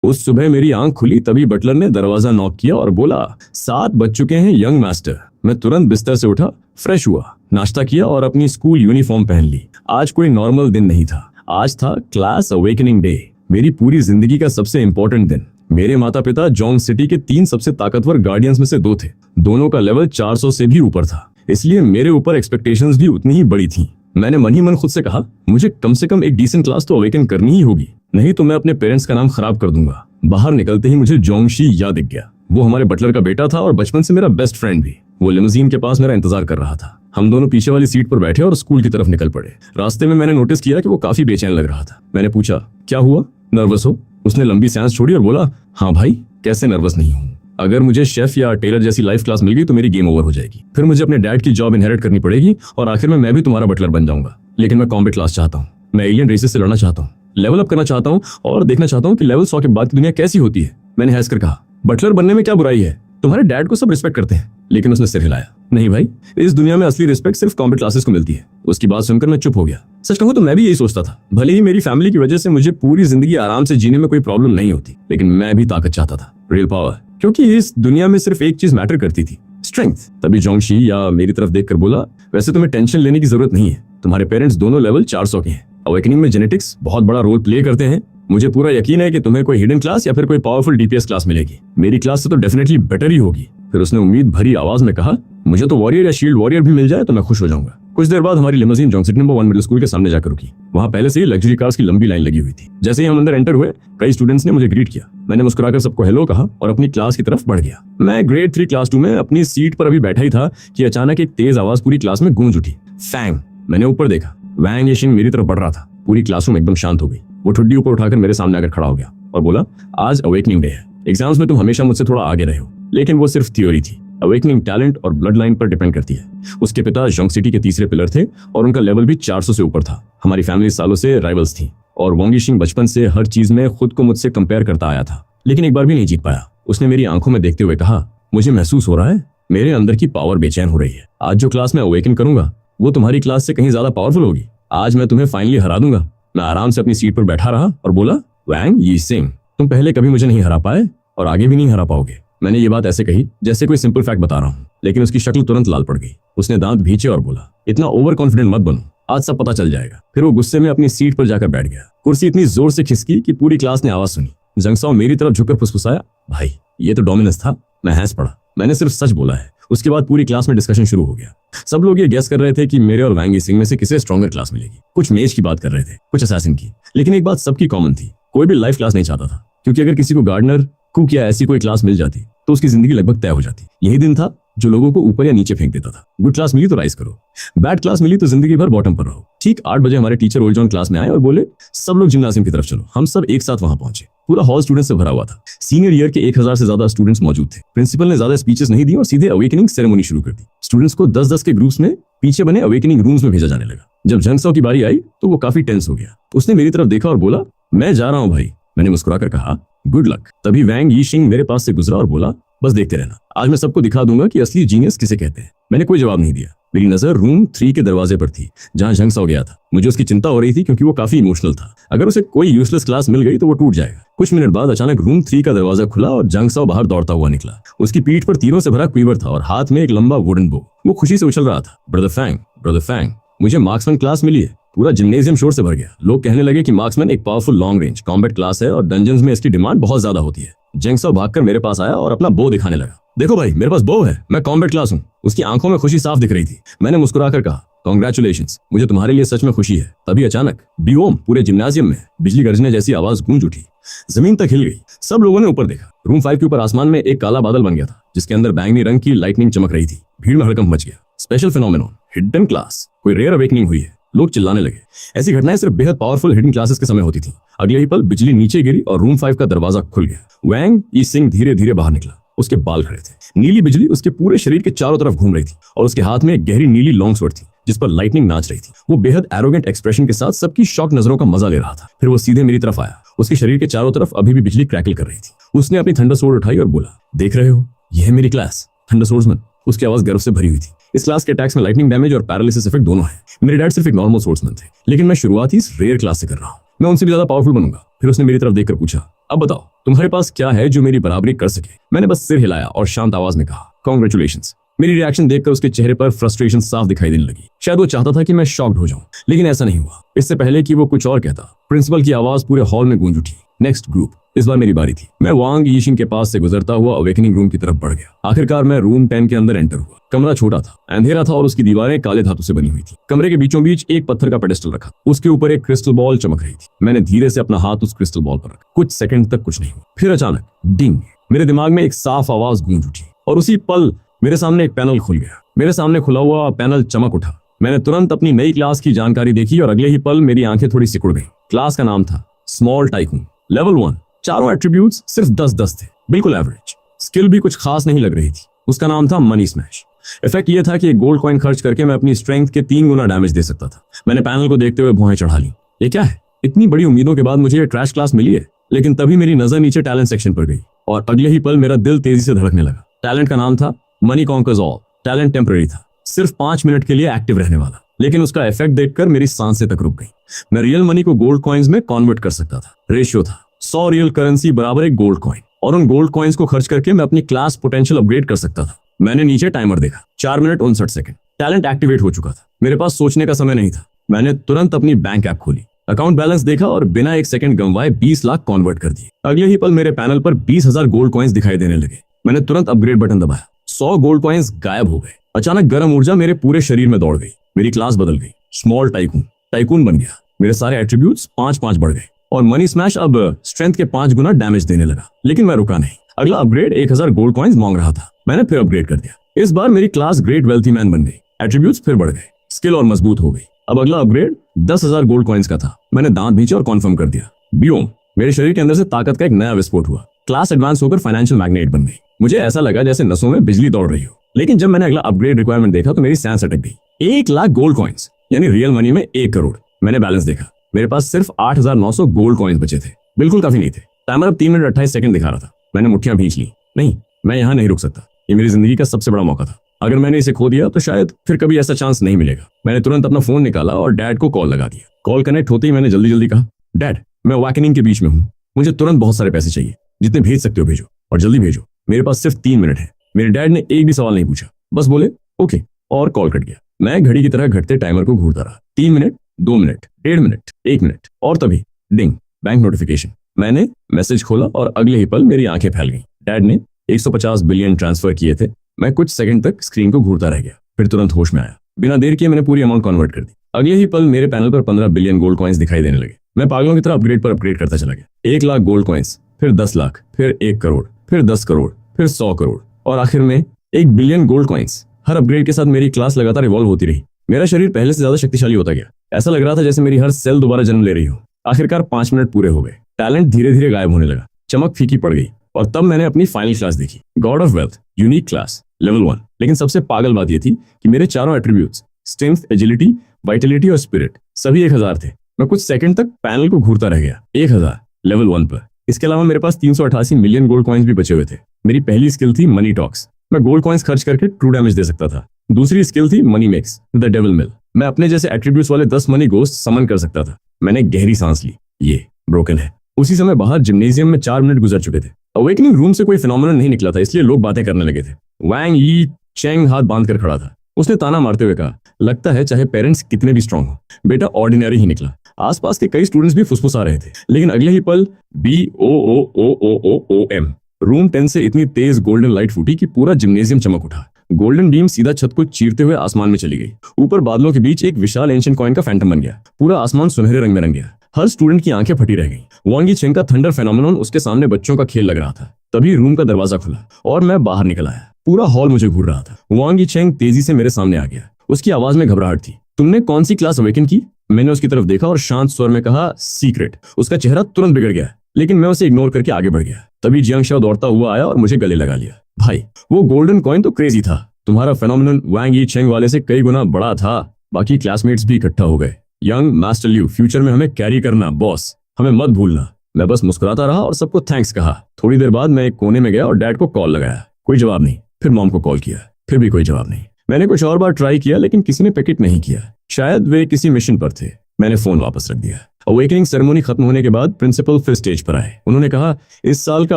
उस सुबह मेरी आंख खुली तभी बटलर ने दरवाजा नॉक किया और बोला, 7 बज चुके हैं यंग मास्टर। मैं तुरंत बिस्तर से उठा, फ्रेश हुआ, नाश्ता किया और अपनी स्कूल यूनिफॉर्म पहन ली। आज कोई नॉर्मल दिन नहीं था, आज था क्लास अवेकनिंग डे, मेरी पूरी जिंदगी का सबसे इंपॉर्टेंट दिन। मेरे माता पिता जोंग सिटी के 3 सबसे ताकतवर गार्डियंस में से 2 थे। दोनों का लेवल 400 से भी ऊपर था, इसलिए मेरे ऊपर एक्सपेक्टेशंस भी उतनी ही बड़ी थी। मैंने मन ही मन खुद से कहा, मुझे कम से कम एक डिसेंट क्लास तो अवेकन करनी ही होगी, नहीं तो मैं अपने पेरेंट्स का नाम खराब कर दूंगा। बाहर निकलते ही मुझे जोंगशी याद दिख गया। वो हमारे बटलर का बेटा था और बचपन से मेरा बेस्ट फ्रेंड भी। वो लिमोजीन के पास मेरा इंतजार कर रहा था। हम दोनों पीछे वाली सीट पर बैठे और स्कूल की तरफ निकल पड़े। रास्ते में मैंने नोटिस किया कि वो काफी बेचैन लग रहा था। मैंने पूछा, क्या हुआ, नर्वस हो? उसने लंबी सांस छोड़ी और बोला, हाँ भाई, कैसे नर्वस नहीं हूँ। अगर मुझे शेफ या टेलर जैसी लाइफ क्लास मिल गई तो मेरी गेम ओवर हो जाएगी। फिर मुझे अपने डैड की जॉब इनहेरिट करनी पड़ेगी और आखिर में मैं भी तुम्हारा बटलर बन जाऊंगा। लेकिन मैं कॉम्बैट क्लास चाहता हूँ, मैं एलियन रेसेस से लड़ना चाहता हूँ, लेवल अप करना चाहता हूँ और देखना चाहता हूँ कि लेवल 100 के बाद की दुनिया कैसी होती है। मैंने हंसकर कहा, बटलर बनने में क्या बुराई है, तुम्हारे डैड को सब रिस्पेक्ट करते हैं। लेकिन उसने सिर हिलाया, नहीं भाई, इस दुनिया में असली रिस्पेक्ट सिर्फ कॉम्बैट क्लासेस को मिलती है। उसकी बात सुनकर मैं चुप हो गया। सच कहूं तो मैं भी यही सोचता था। भले ही मेरी फैमिली की वजह से मुझे पूरी जिंदगी आराम से जीने में कोई प्रॉब्लम नहीं होती, लेकिन मैं भी ताकत चाहता था, रियल पावर, क्योंकि इस दुनिया में सिर्फ एक चीज मैटर करती थी, स्ट्रेंथ। तभी जोंगशी या मेरी तरफ देखकर बोला, वैसे तुम्हें टेंशन लेने की जरूरत नहीं है, तुम्हारे पेरेंट्स दोनों लेवल 400 के हैं। अवेकनिंग में जेनेटिक्स बहुत बड़ा रोल प्ले करते हैं। मुझे पूरा यकीन है कि तुम्हें कोई हिडन क्लास या फिर कोई पावरफुल डीपीएस क्लास मिलेगी। मेरी क्लास से तो डेफिनेटली बेटर ही होगी। फिर उसने उम्मीद भरी आवाज में कहा, मुझे तो वॉरियर या शील्ड वॉरियर भी मिल जाए तो मैं खुश हो जाऊंगा। कुछ देर बाद हमारी limousine Jong city number 1 middle school के सामने जाकर रुकी। वहाँ पहले से ही लग्जरी कार्स की लंबी लाइन लगी हुई थी। जैसे ही हम अंदर एंटर हुए, कई स्टूडेंट्स ने मुझे ग्रीट किया। मैंने मुस्कुराकर सबको हेलो कहा और अपनी क्लास की तरफ बढ़ गया। मैं ग्रेड 3 क्लास 2 में अपनी सीट पर अभी बैठा ही था कि अचानक एक तेज आवाज पूरी क्लास में गूंज उठी, फैंग। मैंने ऊपर देखा, वैंग येशिंग मेरी तरफ बढ़ रहा था। पूरी क्लासरूम एकदम शांत हो गई। वो ठुड्डी ऊपर उठाकर मेरे सामने आकर खड़ा हो गया और बोला, आज अवेकनिंग डे है। एग्जाम्स में तुम हमेशा मुझसे थोड़ा आगे रहे हो, लेकिन वो सिर्फ थ्योरी थी। अवेकनिंग टैलेंट और ब्लड लाइन पर डिपेंड करती है। उसके पिता जोंग सिटी के तीसरे पिलर थे और उनका लेवल भी 400 से ऊपर था। हमारी फैमिली सालों से राइवल्स थी और वांग यिशिंग बचपन से हर चीज में खुद को मुझसे कंपेयर करता आया था, लेकिन एक बार भी नहीं जीत पाया। उसने मेरी आंखों में देखते हुए कहा, मुझे महसूस हो रहा है मेरे अंदर की पावर बेचैन हो रही है। आज जो क्लास में अवेकन करूंगा वो तुम्हारी क्लास से कहीं ज्यादा पावरफुल होगी। आज मैं तुम्हें फाइनली हरा दूंगा। मैं आराम से अपनी सीट पर बैठा रहा और बोला, वैंग यिशिंग, तुम पहले कभी मुझे नहीं हरा पाए और आगे भी नहीं हरा पाओगे। मैंने ये बात ऐसे कही जैसे कोई सिंपल फैक्ट बता रहा हूँ, लेकिन उसकी शक्ल तुरंत लाल पड़ गई। उसने दांत भींचे और बोला, इतना ओवर कॉन्फिडेंट मत बनो, आज सब पता चल जाएगा। फिर वो गुस्से में अपनी सीट पर जाकर बैठ गया। कुर्सी इतनी जोर से खिसकी कि पूरी क्लास ने आवाज सुनी। जंगसाओ मेरी तरफ झुककर फुसफुसाया, भाई ये तो डोमिनेंस था। मैं हंस पड़ा, मैंने सिर्फ सच बोला है। उसके बाद पूरी क्लास में डिस्कशन शुरू हो गया। सब लोग ये गेस कर रहे थे कि मेरे और वैंग यिशिंग में से किसे स्ट्रॉन्गर क्लास मिलेगी। कुछ मेज की बात कर रहे थे, कुछ असैसिन की, लेकिन एक बात सबकी कॉमन थी, कोई भी लाइफ क्लास नहीं चाहता था, क्योंकि अगर किसी को गार्डनर, कुक या ऐसी कोई क्लास मिल जाती तो उसकी जिंदगी लगभग तय हो जाती। यही दिन था जो लोगों को ऊपर या नीचे फेंक देता था। गुड क्लास मिली तो राइज करो, बैड क्लास मिली तो जिंदगी भर बॉटम पर रहो। ठीक 8 बजे हमारे टीचर ओल्ड जॉन क्लास में आए और बोले, सब लोग जिम्नाजियम की तरफ चलो। हम सब एक साथ वहां पहुंचे। पूरा हॉल स्टूडेंट से भरा हुआ था। सीनियर ईयर के 1000 से ज्यादा स्टूडेंट्स मौजूद थे। प्रिंसिपल ने ज्यादा स्पीचेस नहीं दी और सीधे अवेकनिंग सेरेमनी शुरू कर दी। स्टूडेंट्स को 10-10 के ग्रुप्स में पीछे बने अवेकनिंग रूम्स में भेजा जाने लगा। जब जंगसाओ की बारी आई तो वो काफी टेंस हो गया। उसने मेरी तरफ देखा और बोला, मैं जा रहा हूँ भाई। मैंने मुस्कुराकर कहा, गुड लक। तभी वैंग यिशिंग मेरे पास से गुजरा और बोला, बस देखते रहना, आज मैं सबको दिखा दूंगा कि असली जीनियस किसे कहते हैं। मैंने कोई जवाब नहीं दिया। मेरी नजर रूम 3 के दरवाजे पर थी, जहां जंगसाओ गया था। मुझे उसकी चिंता हो रही थी क्योंकि वो काफी इमोशनल था। अगर उसे कोई यूजलेस क्लास मिल गई तो वो टूट जाएगा। कुछ मिनट बाद अचानक रूम 3 का दरवाजा खुला और जंगसाओ बाहर दौड़ता हुआ निकला। उसकी पीठ पर तीरों से भरा क्वीवर था और हाथ में एक लंबा वुडन बो। वो खुशी से उछल रहा था, ब्रदर फैंग, मुझे मार्क्समैन क्लास मिली है। पूरा जिम्नेजियम शोर से भर गया। लोग कहने लगे कि मार्क्समैन एक powerful long range combat class है और डंजन्स में इसकी डिमांड बहुत ज्यादा होती है। जंगसाओ भागकर मेरे पास आया और अपना बो दिखाने लगा। देखो भाई, मेरे पास बो है, मैं कॉम्बैट क्लास हूँ। उसकी आंखों में खुशी साफ दिख रही थी। मैंने मुस्कुराकर कहा, कांग्रेचुलेशंस, मुझे तुम्हारे लिए सच में खुशी है। तभी अचानक बियोम पूरे जिम्नाजियम में बिजली गरजने जैसी आवाज गूंज उठी। जमीन तक हिल गई। सब लोगों ने ऊपर देखा। रूम 5 के ऊपर आसमान में एक काला बादल बन गया था, जिसके अंदर बैंगनी रंग की लाइटनिंग चमक रही थी। भीड़ में हड़कंप मच गया। स्पेशल फिनोमेनन, हिडन क्लास, कोई रेयर अवेकनिंग हुई है। लोग चिल्लाने लगे। ऐसी घटनाएं सिर्फ बेहद पावरफुल हिडन क्लासेस के समय होती थी। अगले ही पल बिजली नीचे गिरी और रूम 5 का दरवाजा खुल गया। वैंग यिशिंग धीरे धीरे बाहर निकला। उसके बाल खड़े थे। नीली बिजली उसके पूरे शरीर के चारों तरफ घूम रही थी और उसके हाथ में एक गहरी नीली लॉन्ग स्वॉर्ड थी, जिस पर लाइटनिंग नाच रही थी। वो बेहद एरोगेंट एक्सप्रेशन के साथ सबकी शॉक नजरों का मजा ले रहा था। फिर वो सीधे मेरी तरफ आया। उसके शरीर के चारों तरफ अभी भी बिजली क्रैकल कर रही थी। उसने अपनी थंडर स्वॉर्ड उठाई और बोला, देख रहे हो, यह है मेरी क्लास, थंडर स्वॉर्ड्समैन। उसकी आवाज गर्व से भरी हुई थी। इस क्लास के अटैक्स में लाइटनिंग डैमेज और पैरालिसिस इफेक्ट दोनों है। मेरे डैड सिर्फ एक नॉर्मल स्वॉर्ड्समैन थे, लेकिन मैं शुरुआत ही इस रेयर क्लास से कर रहा हूँ। मैं उनसे भी ज्यादा पावरफुल बनूंगा। फिर उसने मेरी तरफ देखकर पूछा, अब बताओ, तुम्हारे पास क्या है जो मेरी बराबरी कर सके? मैंने बस सिर हिलाया और शांत आवाज में कहा, कॉन्ग्रेचुलेशंस। मेरी रिएक्शन देखकर उसके चेहरे पर फ्रस्ट्रेशन साफ दिखाई देने लगी। शायद वो चाहता था कि मैं शॉक्ड हो जाऊं, लेकिन ऐसा नहीं हुआ। इससे पहले कि वो कुछ और कहता, प्रिंसिपल की आवाज पूरे हॉल में गूंज उठी। Next group. इस बार मेरी बारी थी। मैं वांग यीशिंग के पास से गुजरता हुआ अवेकनिंग रूम की तरफ बढ़ गया। आखिरकार मैं रूम 10 के अंदर एंटर हुआ। कमरा छोटा था, अंधेरा था और उसकी दीवारें काले धातु से बनी हुई थी। कमरे के बीचों बीच एक पत्थर का पेडेस्टल रखा, उसके ऊपर एक क्रिस्टल बॉल चमक रही थी। मैंने धीरे से अपना हाथ उस क्रिस्टल बॉल पर रखा। कुछ सेकंड तक कुछ नहीं हुआ। फिर अचानक डिंग, मेरे दिमाग में एक साफ आवाज गूंज उठी और उसी पल मेरे सामने एक पैनल खुल गया। मेरे सामने खुला हुआ पैनल चमक उठा। मैंने तुरंत अपनी नई क्लास की जानकारी देखी और अगले ही पल मेरी आंखें थोड़ी सिकुड़ गईं। क्लास का नाम था स्मॉल टाइकून, लेवल 1। चारों एट्रीब्यूट्स सिर्फ 10-10 थे, बिल्कुल एवरेज। स्किल भी कुछ खास नहीं लग रही थी। उसका नाम था मनी स्मैश। इफेक्ट यह था कि एक गोल्ड कॉइन खर्च करके मैं अपनी स्ट्रेंथ के 3 गुना डैमेज दे सकता था। मैंने पैनल को देखते हुए भौहें चढ़ा ली। ये क्या है? इतनी बड़ी उम्मीदों के बाद मुझे ये ट्रैश क्लास मिली है। लेकिन तभी मेरी नजर नीचे टैलेंट सेक्शन पर गई और अगले ही पल मेरा दिल तेजी से धड़कने लगा। टैलेंट का नाम था money conquers all. Talent temporary था, सिर्फ 5 मिनट के लिए एक्टिव रहने वाला, लेकिन उसका इफेक्ट देखकर मेरी सांसें तक रुक गई। मैं रियल मनी को गोल्ड कॉइन्स में कन्वर्ट कर सकता था। रेशियो था 100 रियल करेंसी बराबर एक गोल्ड कॉइन, और उन गोल्ड कॉइन्स को खर्च करके मैं अपनी क्लास पोटेंशियल अपग्रेड कर सकता था। मैंने नीचे टाइमर देखा, 4 मिनट 59 सेकंड। टैलेंट एक्टिवेट हो चुका था। मेरे पास सोचने का समय नहीं था। मैंने तुरंत अपनी बैंक ऐप खोली, अकाउंट बैलेंस देखा और बिना एक सेकंड गंवाए 20 लाख कन्वर्ट कर दिए। अगले ही पल मेरे पैनल पर 20,000 गोल्ड कॉइन्स दिखाई देने लगे। मैंने तुरंत अपग्रेड बटन दबाया। 100 गोल्ड कॉइन्स गायब हो गए। अचानक गर्म ऊर्जा मेरे पूरे शरीर में दौड़ गई। मेरी क्लास बदल गई। स्मॉल टाइकून बन गया। मेरे सारे एट्रीब्यूट्स 5-5 बढ़ गए और मनी स्मैश अब स्ट्रेंथ के 5 गुना डैमेज देने लगा। लेकिन मैं रुका नहीं। अगला अपग्रेड 1000 गोल्ड कॉइन्स मांग रहा था। मैंने फिर अपग्रेड कर दिया। इस बार मेरी क्लास ग्रेट वेल्थी मैन बन गई। एट्रीब्यूट्स फिर बढ़ गए, स्किल और मजबूत हो गई। अब अगला अपग्रेड 10,000 गोल्ड कॉइन्स का था। मैंने दांत भींचे और कॉन्फर्म कर दिया। बियोम, मेरे शरीर के अंदर से ताकत का एक नया विस्फोट हुआ। क्लास एडवांस होकर फाइनेंशियल मैग्नेट बन गई। मुझे ऐसा लगा जैसे नसों में बिजली दौड़ रही हो। लेकिन जब मैंने अगला अपग्रेड रिक्वायरमेंट देखा तो मेरी सांस अटक गई। 1 लाख गोल्ड कॉइन्स, यानी रियल मनी में 1 करोड़। मैंने बैलेंस देखा, मेरे पास सिर्फ 8,900 गोल्ड कॉइन्स बचे थे। बिल्कुल काफी नहीं थे। टाइमर अब 3 मिनट 28 सेकंड दिखा रहा था। मैंने मुट्ठियां भींच ली। नहीं, मैं यहाँ नहीं रुक सकता। ये मेरी जिंदगी का सबसे बड़ा मौका था। अगर मैंने इसे खो दिया तो शायद फिर कभी ऐसा चांस नहीं मिलेगा। मैंने तुरंत अपना फोन निकाला और डैड को कॉल लगा दिया। कॉल कनेक्ट होते ही मैंने जल्दी जल्दी कहा, डैड, मैं अवेकनिंग के बीच में हूँ। मुझे तुरंत बहुत सारे पैसे चाहिए। जितने भेज सकते हो भेजो, और जल्दी भेजो। मेरे पास सिर्फ 3 मिनट है। मेरे डैड ने एक भी सवाल नहीं पूछा, बस बोले ओके, और कॉल कट गया। मैं घड़ी की तरह घटते टाइमर को घूरता रहा। 3 मिनट, 2 मिनट, 1.5 मिनट, 1 मिनट, और तभी डिंग, बैंक नोटिफिकेशन। मैंने मैसेज खोला और अगले ही पल मेरी आंखें फैल गईं। डैड ने 150 बिलियन ट्रांसफर किए थे। मैं कुछ सेकंड तक स्क्रीन को घूरता रह गया, फिर तुरंत होश में आया। बिना देर किए मैंने पूरी अमाउंट कन्वर्ट कर दी। अगले ही पल मेरे पैनल पर 15 बिलियन गोल्ड कॉइन्स दिखाई देने लगे। मैं पागलों की तरह अपग्रेड पर अपग्रेड करता चला गया। 1 लाख गोल्ड कॉइन्स, फिर 10 लाख, फिर 1 करोड़, फिर 10 करोड़, फिर 100 करोड़, और आखिर में 1 बिलियन गोल्ड कॉइन्स। हर अपग्रेड के साथ मेरी क्लास लगातार इवॉल्व होती रही। मेरा शरीर पहले से ज्यादा शक्तिशाली होता गया। ऐसा लग रहा था जैसे मेरी हर सेल दोबारा जन्म ले रही हो। आखिरकार 5 मिनट पूरे हो गए। टैलेंट धीरे धीरे गायब होने लगा। चमक फीकी पड़ गई और तब मैंने अपनी फाइनल क्लास देखी। God of wealth, unique class, level 1। लेकिन सबसे पागल बात यह थी कि मेरे चारों एट्रीब्यूट्स, स्ट्रेंथ, एजिलिटी, वाइटलिटी और स्पिरिट, सभी 1000 थे। मैं कुछ सेकंड तक पैनल को घूरता रह गया। 1000 लेवल 1 पर। इसके अलावा मेरे पास 388 मिलियन गोल्ड कॉइन्स भी बचे हुए थे। मेरी पहली स्किल थी मनी टॉक्स। मैं गोल्ड कॉइन्स खर्च करके ट्रू डैमेज दे सकता था। दूसरी स्किल थी मनी मेक्स द डेविल मिल। मैं अपने जैसे एट्रीब्यूट्स वाले 10 मनी गोस्ट समन कर सकता था। मैंने गहरी सांस ली। ये ब्रोकन है। उसी समय बाहर जिम्नेजियम में 4 मिनट गुजर चुके थे। अवेकनिंग रूम से कोई फिनोमेनन नहीं निकला था, इसलिए लोग बातें करने लगे थे। वांग यी चेंग हाथ बांध कर खड़ा था। उसने ताना मारते हुए कहा, लगता है चाहे पेरेंट्स कितने भी स्ट्रांग हो, बेटा ऑर्डिनरी ही निकला। आसपास के कई स्टूडेंट्स भी फुसफुसा रहे थे, लेकिन अगले ही पल BOOOOOM रूम 10 से इतनी तेज गोल्डन लाइट फूटी कि पूरा जिम्नेजियम चमक उठा। गोल्डन बीम सीधा छत को चीरते हुए आसमान में चली गई। ऊपर बादलों के बीच एक विशाल एंशिएंट कॉइन का फैंटम बन गया। पूरा आसमान सुनहरे रंग में रंग गया। हर स्टूडेंट की आंखें फटी रह गईं। वांग यीचेंग का थंडर फेनोमेनन उसके सामने बच्चों का खेल लग रहा था। तभी रूम का दरवाजा खुला और मैं बाहर निकल आया। पूरा हॉल मुझे घूर रहा था। वांग यीचेंग तेजी से मेरे सामने आ गया। उसकी आवाज में घबराहट थी। तुमने कौन सी क्लास अवेकन की? मैंने उसकी तरफ देखा और शांत स्वर में कहा, सीक्रेट। उसका चेहरा तुरंत बिगड़ गया, लेकिन मैं उसे इग्नोर करके आगे बढ़ गया। तभी जियांग शाओ दौड़ता हुआ आया और मुझे गले लगा लिया। भाई, वो गोल्डन कॉइन तो क्रेजी था। तुम्हारा फेनोमेनन वांग यीचेंग वाले से कई गुना बड़ा था। बाकी क्लासमेट्स भी इकट्ठा हो गए। यंग मास्टर लियू, फ्यूचर में हमें कैरी करना बॉस, हमें मत भूलना। मैं बस मुस्कुराता रहा और सबको थैंक्स कहा। थोड़ी देर बाद मैं एक कोने में गया और डैड को कॉल लगाया। कोई जवाब नहीं। फिर मॉम को कॉल किया, फिर भी कोई जवाब नहीं। मैंने कुछ और बार ट्राई किया, लेकिन किसी ने पिक नहीं किया। शायद वे किसी मिशन पर थे। मैंने फोन वापस रख दिया। अवेकनिंग सेरेमनी खत्म होने के बाद प्रिंसिपल फिर स्टेज पर आए। उन्होंने कहा, इस साल का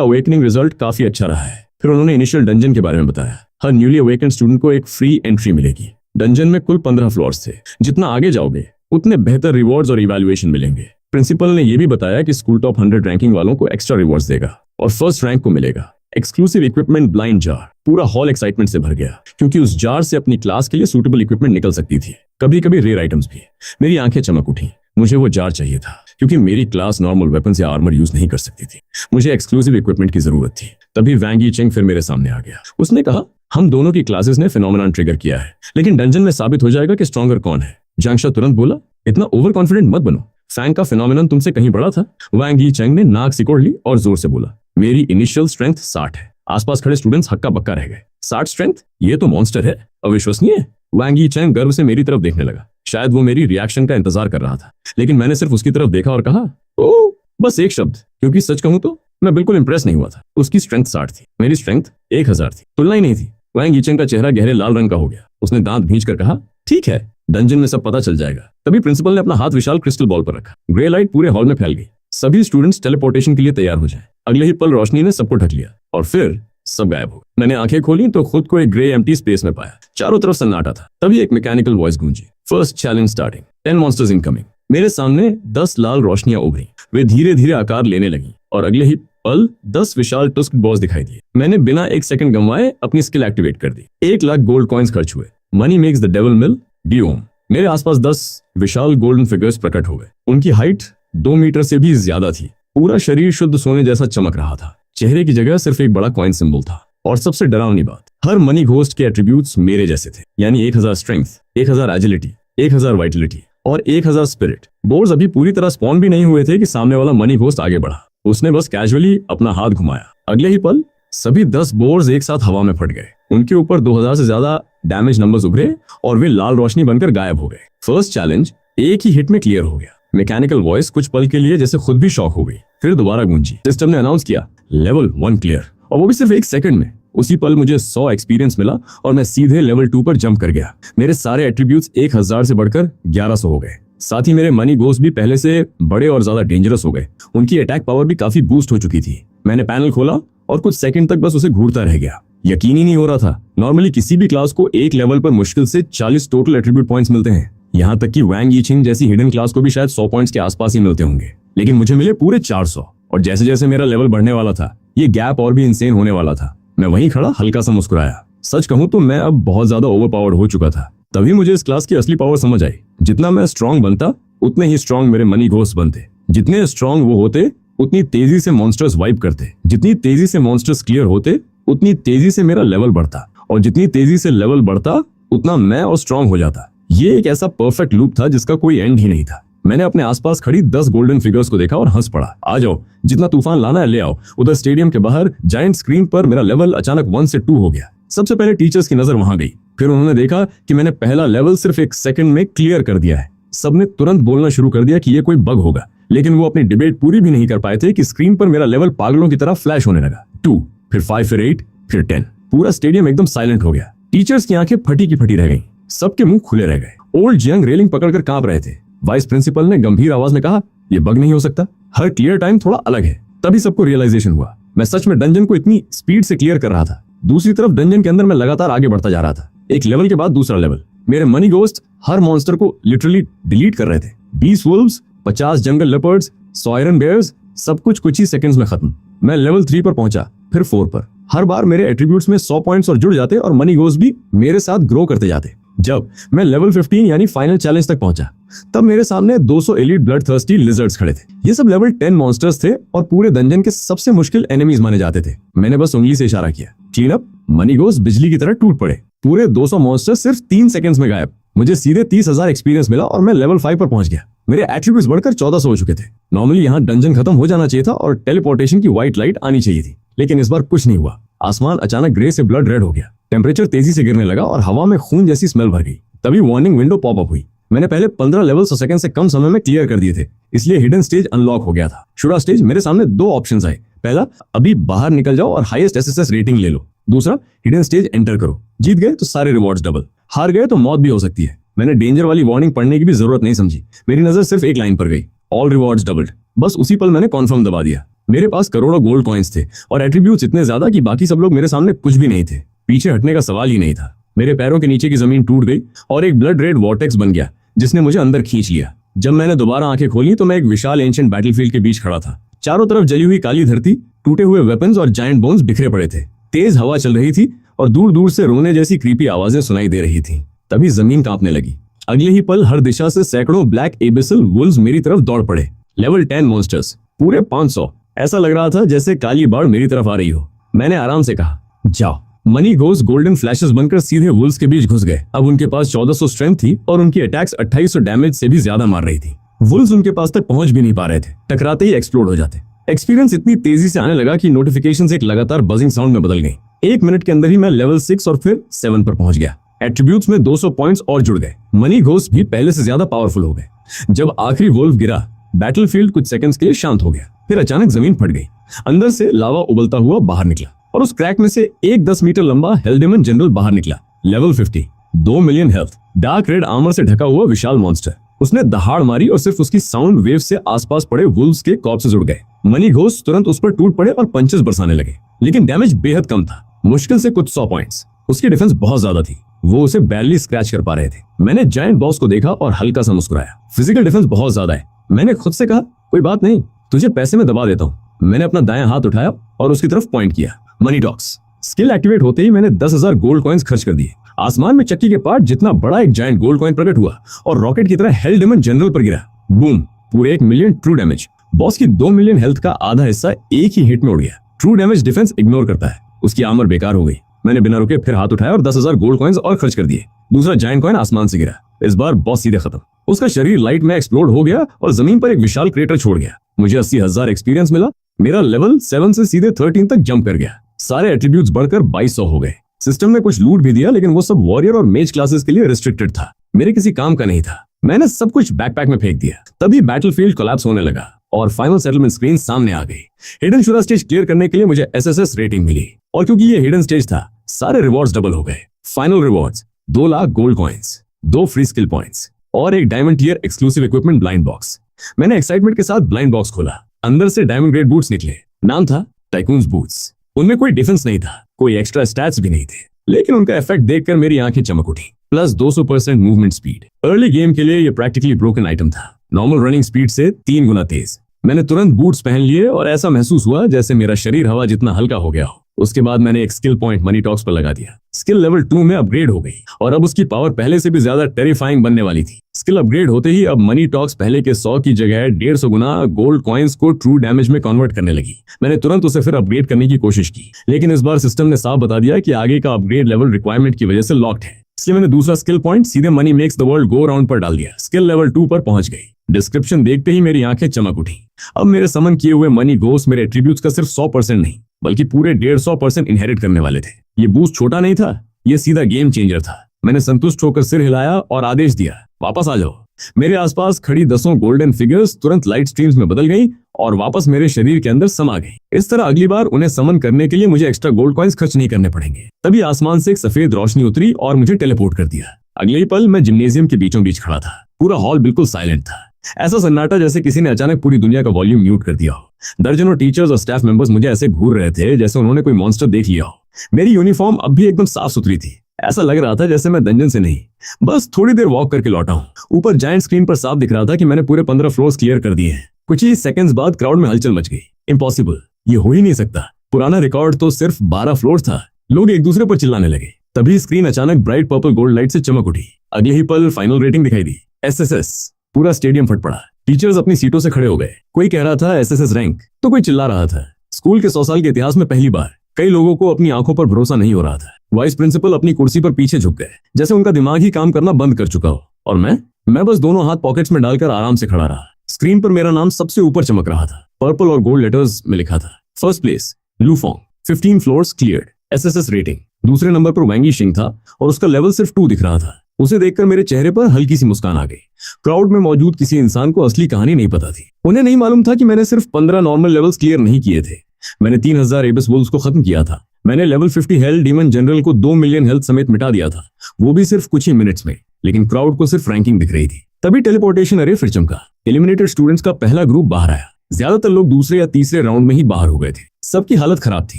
अवेकनिंग रिजल्ट काफी अच्छा रहा है। फिर उन्होंने इनिशियल डंजन के बारे में बताया। हर न्यूली अवेकन स्टूडेंट को एक फ्री एंट्री मिलेगी। डंजन में कुल 15 फ्लोर्स थे। जितना आगे जाओगे उतने बेहतर रिवॉर्ड्स और इवैल्यूएशन मिलेंगे। प्रिंसिपल ने यह भी बताया कि स्कूल टॉप 100 रैंकिंग वालों को एक्स्ट्रा रिवॉर्ड्स देगा और फर्स्ट रैंक को मिलेगा एक्सक्लूसिव इक्विपमेंट ब्लाइंड जार। पूरा हॉल एक्साइटमेंट से भर गया क्योंकि उस जार से अपनी क्लास के लिए सूटेबल इक्विपमेंट निकल सकती थी, कभी कभी रेयर आइटम्स भी। मेरी आंखें चमक उठी। मुझे वो जार चाहिए था क्योंकि मेरी क्लास नॉर्मल वेपन्स या आर्मर यूज नहीं कर सकती थी। मुझे एक्सक्लूसिव इक्विपमेंट की जरूरत थी। तभी वैंग यीचेंग फिर मेरे सामने आ गया। उसने कहा, हम दोनों की क्लासेस ने फिनोमेनन ट्रिगर किया है, लेकिन डंजन में साबित हो जाएगा कि स्ट्रॉन्गर कौन है। जांगशा तुरंत बोला, इतना ओवर कॉन्फिडेंट मत बनो। फैंग का फिनोमेनन तुमसे कहीं बड़ा था। वैंग यीचेंग ने नाक सिकोड़ ली और जोर से बोला, मेरी इनिशियल स्ट्रेंथ 60 है। आसपास खड़े स्टूडेंट्स हक्का बक्का रह गए। 60 स्ट्रेंथ? ये तो मॉन्स्टर है, अविश्वसनीय। वैंग यीचेंग गर्व से मेरी तरफ देखने लगा। शायद वो मेरी रिएक्शन का इंतजार कर रहा था, लेकिन मैंने सिर्फ उसकी तरफ देखा और कहा, ओह, बस एक शब्द। क्योंकि सच कहूं तो मैं बिल्कुल इंप्रेस नहीं हुआ था। उसकी स्ट्रेंथ 60 थी, मेरी स्ट्रेंथ 1000 थी। तुलना ही नहीं थी। वैंग यीचेंग का चेहरा गहरे लाल रंग का हो गया। उसने दांत भींच कर कहा, ठीक है, डंजन में सब पता चल जाएगा। तभी प्रिंसिपल ने अपना हाथ विशाल क्रिस्टल बॉल पर रखा। ग्रे लाइट पूरे हॉल में फैल गई। सभी स्टूडेंट्स टेलीपोर्टेशन के लिए तैयार हो जाएं। अगले ही पल रोशनी ने सबको ढक लिया और फिर सब गायब हो गए। मैंने आंखें खोली तो खुद को एक ग्रे एम्प्टी स्पेस में पाया। चारों तरफ सन्नाटा था। तभी एक मैकेनिकल वॉइस गूंजी, first challenge starting, 10 monsters incoming. मेरे सामने 10 लाल रोशनियां उभरी। वे धीरे धीरे आकार लेने लगी और अगले ही पल 10 विशाल टस्क्ड बॉस दिखाई दिए। मैंने बिना एक सेकंड गंवाए अपनी स्किल एक्टिवेट कर दी। 1 लाख गोल्ड कॉइन्स खर्च हुए। मनी मेक्स द डेविल मिल डिओम। मेरे आसपास 10 विशाल गोल्डन फिगर्स प्रकट हो गए। उनकी हाइट 2 मीटर से भी ज्यादा थी। पूरा शरीर शुद्ध सोने जैसा चमक रहा था। चेहरे की जगह सिर्फ एक बड़ा कॉइन सिंबल था। और सबसे डरावनी बात, हर मनी घोस्ट के एट्रीब्यूट्स मेरे जैसे थे, यानी 1000 स्ट्रेंथ, 1000 एजिलिटी, 1000 वाइटलिटी और 1000 स्पिरिट। बोर्ड्स अभी पूरी तरह स्पॉन भी नहीं हुए थे कि सामने वाला मनी घोस्ट आगे बढ़ा। उसने बस कैजुअली अपना हाथ घुमाया। अगले ही पल सभी 10 बोर्ड्स एक साथ हवा में फट गए। उनके ऊपर 2000 से ज्यादा डैमेज नंबर्स उभरे और वे लाल रोशनी बनकर गायब हो गए। फर्स्ट चैलेंज एक ही हिट में क्लियर हो गया। मैकेनिकल वॉइस कुछ पल के लिए जैसे खुद भी शॉक हो गई, फिर दोबारा गूंजी। सिस्टम ने अनाउंस किया, लेवल 1 क्लियर, और वो भी सिर्फ 1 सेकंड में। उसी पल मुझे 100 एक्सपीरियंस मिला और मैं सीधे लेवल 2 पर जंप कर गया। मेरे सारे एट्रीब्यूट्स 1000 से बढ़कर 1100 हो गए। साथ ही मेरे मनी घोस्ट भी पहले से बड़े और ज्यादा डेंजरस हो गए। उनकी अटैक पावर भी काफी बूस्ट हो चुकी थी। मैंने पैनल खोला और कुछ सेकंड तक बस उसे घूरता रह गया। यकीन ही नहीं हो रहा था। नॉर्मली किसी भी क्लास को एक लेवल पर मुश्किल से 40 टोटल एट्रीब्यूट पॉइंट्स मिलते हैं। यहाँ तक कि वैंग यीचेंग जैसी हिडन क्लास को भी शायद 100 पॉइंट्स के आसपास ही मिलते होंगे, लेकिन मुझे मिले पूरे 400। और जैसे जैसे मेरा लेवल बढ़ने वाला था, ये गैप और भी इंसेन होने वाला था। मैं वहीं खड़ा हल्का सा मुस्कुराया। सच कहूं तो मैं अब बहुत ज्यादा ओवरपावर्ड हो चुका था। तभी मुझे इस क्लास की असली पावर समझ आई। जितना मैं स्ट्रांग बनता, उतने ही स्ट्रांग मेरे मनी घोस्ट बनते। जितने स्ट्रांग वो होते, उतनी तेजी से मॉन्स्टर्स वाइप करते। जितनी तेजी से मॉन्स्टर्स क्लियर होते, उतनी तेजी से मेरा लेवल बढ़ता। और जितनी तेजी से लेवल बढ़ता, उतना मैं और स्ट्रांग हो जाता। ये एक ऐसा परफेक्ट लूप था जिसका कोई एंड ही नहीं था। मैंने अपने आसपास खड़ी 10 गोल्डन फिगर्स को देखा और हंस पड़ा। आ जाओ, जितना तूफान लाना है ले आओ। उधर स्टेडियम के बाहर जायंट स्क्रीन पर मेरा लेवल अचानक 1 से 2 हो गया। सबसे पहले टीचर्स की नजर वहां गई। फिर उन्होंने देखा कि मैंने पहला लेवल सिर्फ 1 सेकंड में क्लियर कर दिया है। सबने तुरंत बोलना शुरू कर दिया कि ये कोई बग होगा, लेकिन वो अपनी डिबेट पूरी भी नहीं कर पाए थे कि स्क्रीन पर मेरा लेवल पागलों की तरह फ्लैश होने लगा। 2, फिर 5, फिर 8, फिर 10। पूरा स्टेडियम एकदम साइलेंट हो गया। टीचर्स की आंखें फटी की फटी रह गईं। सबके मुंह खुले रह गए। ओल्ड जियांग रेलिंग पकड़कर कांप रहे थे। वाइस प्रिंसिपल ने गंभीर आवाज में कहा, ये बग नहीं हो सकता, हर क्लियर टाइम थोड़ा अलग है। तभी सबको रियलाइजेशन हुआ, मैं सच में डंजन को इतनी स्पीड से क्लियर कर रहा था। दूसरी तरफ डंजन के अंदर मैं लगातार आगे बढ़ता जा रहा था, एक लेवल के बाद दूसरा लेवल। मेरे मनी घोस्ट हर मॉन्स्टर को लिटरली डिलीट कर रहे थे। 20 वुल्व्स, 50 जंगल लेपर्ड्स, 100 आयरन बेयर्स, सब कुछ ही सेकंड्स में खत्म। मैं लेवल 3 पर पहुंचा, फिर 4 पर। हर बार मेरे एट्रीब्यूट्स में 100 पॉइंट्स और जुड़ जाते और मनी घोस्ट भी मेरे साथ ग्रो करते जाते। जब मैं लेवल 15 यानी फाइनल चैलेंज तक पहुंचा, तब मेरे सामने 200 एलीट ब्लड थर्स्टी लिजर्ड्स खड़े थे। ये सब लेवल 10 मॉन्स्टर्स थे और पूरे डंजन के सबसे मुश्किल एनिमीज माने जाते थे। मैंने बस उंगली से इशारा किया, क्लीन अप। मनी घोस्ट बिजली की तरह टूट पड़े। पूरे 200 मॉन्स्टर्स सिर्फ 3 सेकंड्स में गायब। मुझे सीधे 30,000 एक्सपीरियंस मिला और मैं लेवल 5 पर पहुंच गया। मेरे एट्रीब्यूट्स बढ़कर 1400 हो चुके थे। नॉर्मली यहाँ डंजन खत्म हो जाना चाहिए था और टेलीपोर्टेशन की व्हाइट लाइट आनी चाहिए थी, लेकिन इस बार कुछ नहीं हुआ। आसमान अचानक ग्रे से ब्लड रेड हो गया। टेम्परेचर तेजी से गिरने लगा और हवा में खून जैसी स्मेल भर गई। तभी वार्निंग विंडो पॉप अप हुई। मैंने पहले 15 लेवल्स 100 सेकंड से कम समय में क्लियर कर दिए थे, इसलिए हिडन स्टेज अनलॉक हो गया था। शुरा स्टेज मेरे सामने 2 ऑप्शंस आए। पहला, अभी बाहर निकल जाओ और हाईएस्ट एसएसएस रेटिंग ले लो। दूसरा, हिडन स्टेज एंटर करो। जीत गए तो सारे रिवॉर्ड्स डबल, हार गए तो मौत भी हो सकती है। मैंने डेंजर वाली वार्निंग पढ़ने की भी जरूरत नहीं समझी। मेरी नजर सिर्फ एक लाइन पर गई, ऑल रिवॉर्ड्स डबल्ड। बस उसी पल मैंने कॉन्फर्म दबा दिया। मेरे पास करोड़ों गोल्ड कॉइन्स थे और एट्रीब्यूट्स इतने ज्यादा कि बाकी सब लोग मेरे सामने कुछ भी नहीं थे। पीछे हटने का सवाल ही नहीं था। मेरे पैरों के नीचे की जमीन टूट गई और एक ब्लड रेड वॉर्टेक्स बन गया जिसने मुझे अंदर खींच लिया। जब मैंने दोबारा आंखें खोली तो मैं एक विशाल एंशिएंट बैटलफील्ड के बीच खड़ा था। चारों तरफ जली हुई काली धरती, टूटे हुए वेपन्स और जायंट बोन्स बिखरे पड़े थे। तेज हवा चल रही थी और दूर दूर से रोने जैसी क्रीपी आवाजें सुनाई दे रही थी। तभी जमीन कांपने लगी। अगले ही पल हर दिशा से सैकड़ों ब्लैक एबिसल वुल्व्स मेरी तरफ दौड़ पड़े। लेवल 10 मॉन्स्टर्स, पूरे 500। ऐसा लग रहा था जैसे काली बाढ़ मेरी तरफ आ रही हो। मैंने आराम से कहा, जाओ। मनी घोस्ट गोल्डन फ्लैशेस बनकर सीधे वुल्व्स के बीच घुस गए। अब उनके पास 1400 स्ट्रेंथ थी और उनकी अटैक्स 2800 डैमेज से भी ज्यादा मार रही थी। वुल्व्स उनके पास तक पहुंच भी नहीं पा रहे थे, टकराते ही एक्सप्लोड हो जाते। एक्सपीरियंस इतनी तेजी से आने लगा कि नोटिफिकेशंस एक लगातार बजिंग साउंड में बदल गई। 1 मिनट के अंदर ही मैं लेवल 6 और फिर 7 पर पहुंच गया। एट्रीब्यूट्स में 200 पॉइंट्स और जुड़ गए। मनी घोस्ट भी पहले से ज्यादा पावरफुल हो गए। जब आखिरी वुल्व गिरा, बैटलफील्ड कुछ सेकंड्स के लिए शांत हो गया। फिर अचानक जमीन फट गई। अंदर से लावा उबलता हुआ बाहर निकला और उस क्रैक में से एक 10 मीटर लंबा हेल्डेमन जनरल बाहर निकला। Level 50, 2 million health, dark red armour से ढका हुआ विशाल मॉन्स्टर। उसने दहाड़ मारी और सिर्फ उसकी साउंड वेव से आसपास पड़े वुल्व्स के कॉर्प्सेस उड़ गए। मनी घोस्ट तुरंत उस पर टूट पड़े और पंचेस बरसाने लगे, लेकिन डैमेज बेहद कम था, मुश्किल से कुछ 100 पॉइंट्स। उसकी डिफेंस बहुत ज्यादा थी, वो उसे बैरली स्क्रैच कर पा रहे थे। मैंने जायंट बॉस को देखा और हल्का सा मुस्कुराया। फिजिकल डिफेंस बहुत ज्यादा है। मैंने खुद से कहा, कोई बात नहीं, तुझे पैसे में दबा देता हूँ। मैंने अपना दायां हाथ उठाया और उसकी तरफ पॉइंट किया। मनी टॉक्स स्किल एक्टिवेट होते ही मैंने 10,000 गोल्ड कॉइन्स खर्च कर दिए। आसमान में चक्की के पार्ट जितना बड़ा एक जायंट गोल्ड कॉइन प्रकट हुआ और रॉकेट की तरह हेल्डेमन जनरल पर गिरा। बूम, पूरे 1 मिलियन ट्रू डैमेज। बॉस की 2 मिलियन हेल्थ का आधा हिस्सा एक ही हिट में उड़ गया। ट्रू डैमेज डिफेंस इग्नोर करता है। उसकी आर्मर बेकार हो गई। मैंने बिना रुके फिर हाथ उठाया और 10,000 गोल्ड कॉइन्स और खर्च कर दिए। दूसरा जायंट कॉइन आसमान से गिरा। इस बार बॉस सीधे खत्म। उसका शरीर लाइट में एक्सप्लोड हो गया और जमीन पर एक विशाल क्रेटर छोड़ गया। मुझे 80,000 एक्सपीरियंस मिला। मेरा लेवल 7 से सीधे 13 तक जंप कर गया। सारे एट्रीब्यूट्स बढ़कर 2200 हो गए। सिस्टम ने कुछ लूट भी दिया, लेकिन वो सब वॉरियर और मेज क्लासेस के लिए रिस्ट्रिक्टेड था, मेरे किसी काम का नहीं था। मैंने सब कुछ बैकपैक में फेंक दिया। तभी बैटलफील्ड कोलैप्स होने लगा और फाइनल सेटलमेंट स्क्रीन सामने आ गई। हिडन शुरा स्टेज क्लियर करने के लिए मुझे एसएसएस रेटिंग मिली और क्योंकि ये हिडन स्टेज था, सारे रिवॉर्ड्स डबल हो गए। Final rewards 2 lakh gold coins, 2 free skill points और एक diamond tier exclusive equipment blind box. मैंने एक्साइटमेंट के साथ ब्लाइंड बॉक्स खोला। अंदर से डायमंड ग्रेड बूट्स निकले। नाम था टाइकून्स बूट्स। उनमें कोई डिफेंस नहीं था, कोई एक्स्ट्रा स्टैट्स भी नहीं थे, लेकिन उनका इफेक्ट देखकर मेरी आंखें चमक उठी। Plus 200% movement speed. Early game के लिए ये प्रैक्टिकली ब्रोकन आइटम था, नॉर्मल रनिंग स्पीड से 3 गुना तेज। मैंने तुरंत बूट्स पहन लिए और ऐसा महसूस हुआ जैसे मेरा शरीर हवा जितना हल्का हो गया हो। उसके बाद मैंने एक स्किल पॉइंट मनी टॉक्स पर लगा दिया। स्किल लेवल 2 में अपग्रेड हो गई और अब उसकी पावर पहले से भी ज्यादा टेरिफाइंग बनने वाली थी। स्किल अपग्रेड होते ही अब मनी टॉक्स पहले के 100 की जगह 150 गुना गोल्ड कॉइन्स को ट्रू डैमेज में कन्वर्ट करने लगी। मैंने तुरंत उसे फिर अपग्रेड करने की कोशिश की, लेकिन इस बार सिस्टम ने साफ बता दिया कि आगे का अपग्रेड लेवल रिक्वायरमेंट की वजह से लॉक्ड है। इसलिए मैंने दूसरा स्किल पॉइंट सीधे money makes the world go round पर डाल दिया। स्किल लेवल 2 पर पहुंच गई। डिस्क्रिप्शन देखते ही मेरी आंखें चमक उठी। अब मेरे समन किए हुए मनी घोस्ट मेरे एट्रीब्यूट्स का सिर्फ 100% नहीं, बल्कि पूरे 150% इनहेरिट करने वाले थे। ये बूस्ट छोटा नहीं था, ये सीधा गेम चेंजर था। मैंने संतुष्ट होकर सिर हिलाया और आदेश दिया, वापस आ जाओ। मेरे आसपास खड़ी 10 गोल्डन फिगर्स तुरंत लाइट स्ट्रीम्स में बदल गई और वापस मेरे शरीर के अंदर समा गई। इस तरह अगली बार उन्हें समन करने के लिए मुझे एक्स्ट्रा गोल्ड कॉइन्स खर्च नहीं करने पड़ेंगे। तभी आसमान से एक सफेद रोशनी उतरी और मुझे टेलीपोर्ट कर दिया। अगले ही पल मैं जिम्नेजियम के बीचों बीच खड़ा था। पूरा हॉल बिल्कुल साइलेंट था। ऐसा सन्नाटा जैसे किसी ने अचानक पूरी दुनिया का वॉल्यूम म्यूट कर दिया हो। दर्जनों टीचर्स और स्टाफ मेंबर्स मुझे ऐसे घूर रहे थे जैसे उन्होंने कोई मॉन्स्टर देख लिया हो। मेरी यूनिफॉर्म अब भी एकदम साफ सुथरी थी। ऐसा लग रहा था जैसे मैं डंजन से नहीं, बस थोड़ी देर वॉक करके लौटा हूँ। ऊपर जायंट स्क्रीन पर साफ दिख रहा था कि मैंने पूरे 15 फ्लोर्स क्लियर कर दिए हैं। कुछ ही सेकंड्स बाद क्राउड में हलचल मच गई। इम्पॉसिबल, ये हो ही नहीं सकता। पुराना रिकॉर्ड तो सिर्फ 12 फ्लोर था। लोग एक दूसरे पर चिल्लाने लगे। तभी स्क्रीन अचानक ब्राइट पर्पल गोल्ड लाइट से चमक उठी। अगले ही पल फाइनल रेटिंग दिखाई दी, एसएसएस। पूरा स्टेडियम फट पड़ा। टीचर्स अपनी सीटों से खड़े हो गए। कोई कह रहा था एसएसएस रैंक, तो कोई चिल्ला रहा था स्कूल के 100 साल के इतिहास में पहली बार। कई लोगों को अपनी आंखों पर भरोसा नहीं हो रहा था। वाइस प्रिंसिपल अपनी कुर्सी पर पीछे झुक गए, जैसे उनका दिमाग ही काम करना बंद कर चुका हो। और मैं बस दोनों हाथ पॉकेट्स में डालकर आराम से खड़ा रहा। स्क्रीन पर मेरा नाम सबसे ऊपर चमक रहा था। पर्पल और गोल्ड लेटर्स में लिखा था, first place Lufong, 15 floors cleared, SSS rating. दूसरे नंबर पर वैंगी शिंग था और उसका लेवल सिर्फ 2 दिख रहा था। उसे देखकर मेरे चेहरे पर हल्की सी मुस्कान आ गई। क्राउड में मौजूद किसी इंसान को असली कहानी नहीं पता थी। उन्हें नहीं मालूम था कि मैंने सिर्फ 15 नॉर्मल लेवल्स क्लियर नहीं किए थे। मैंने 3000 एबिस वुल्व्स को खत्म किया था। मैंने लेवल 50 हेल डीमन जनरल को 2 मिलियन हेल्थ समेत मिटा दिया था, वो भी सिर्फ कुछ ही मिनट्स में। लेकिन क्राउड को सिर्फ रैंकिंग दिख रही थी। तभी टेलीपोर्टेशन अरे फिर चमका। एलिमिनेटेड स्टूडेंट्स का पहला ग्रुप बाहर आया। ज्यादातर लोग दूसरे या तीसरे राउंड में ही बाहर हो गए थे। सबकी हालत खराब थी।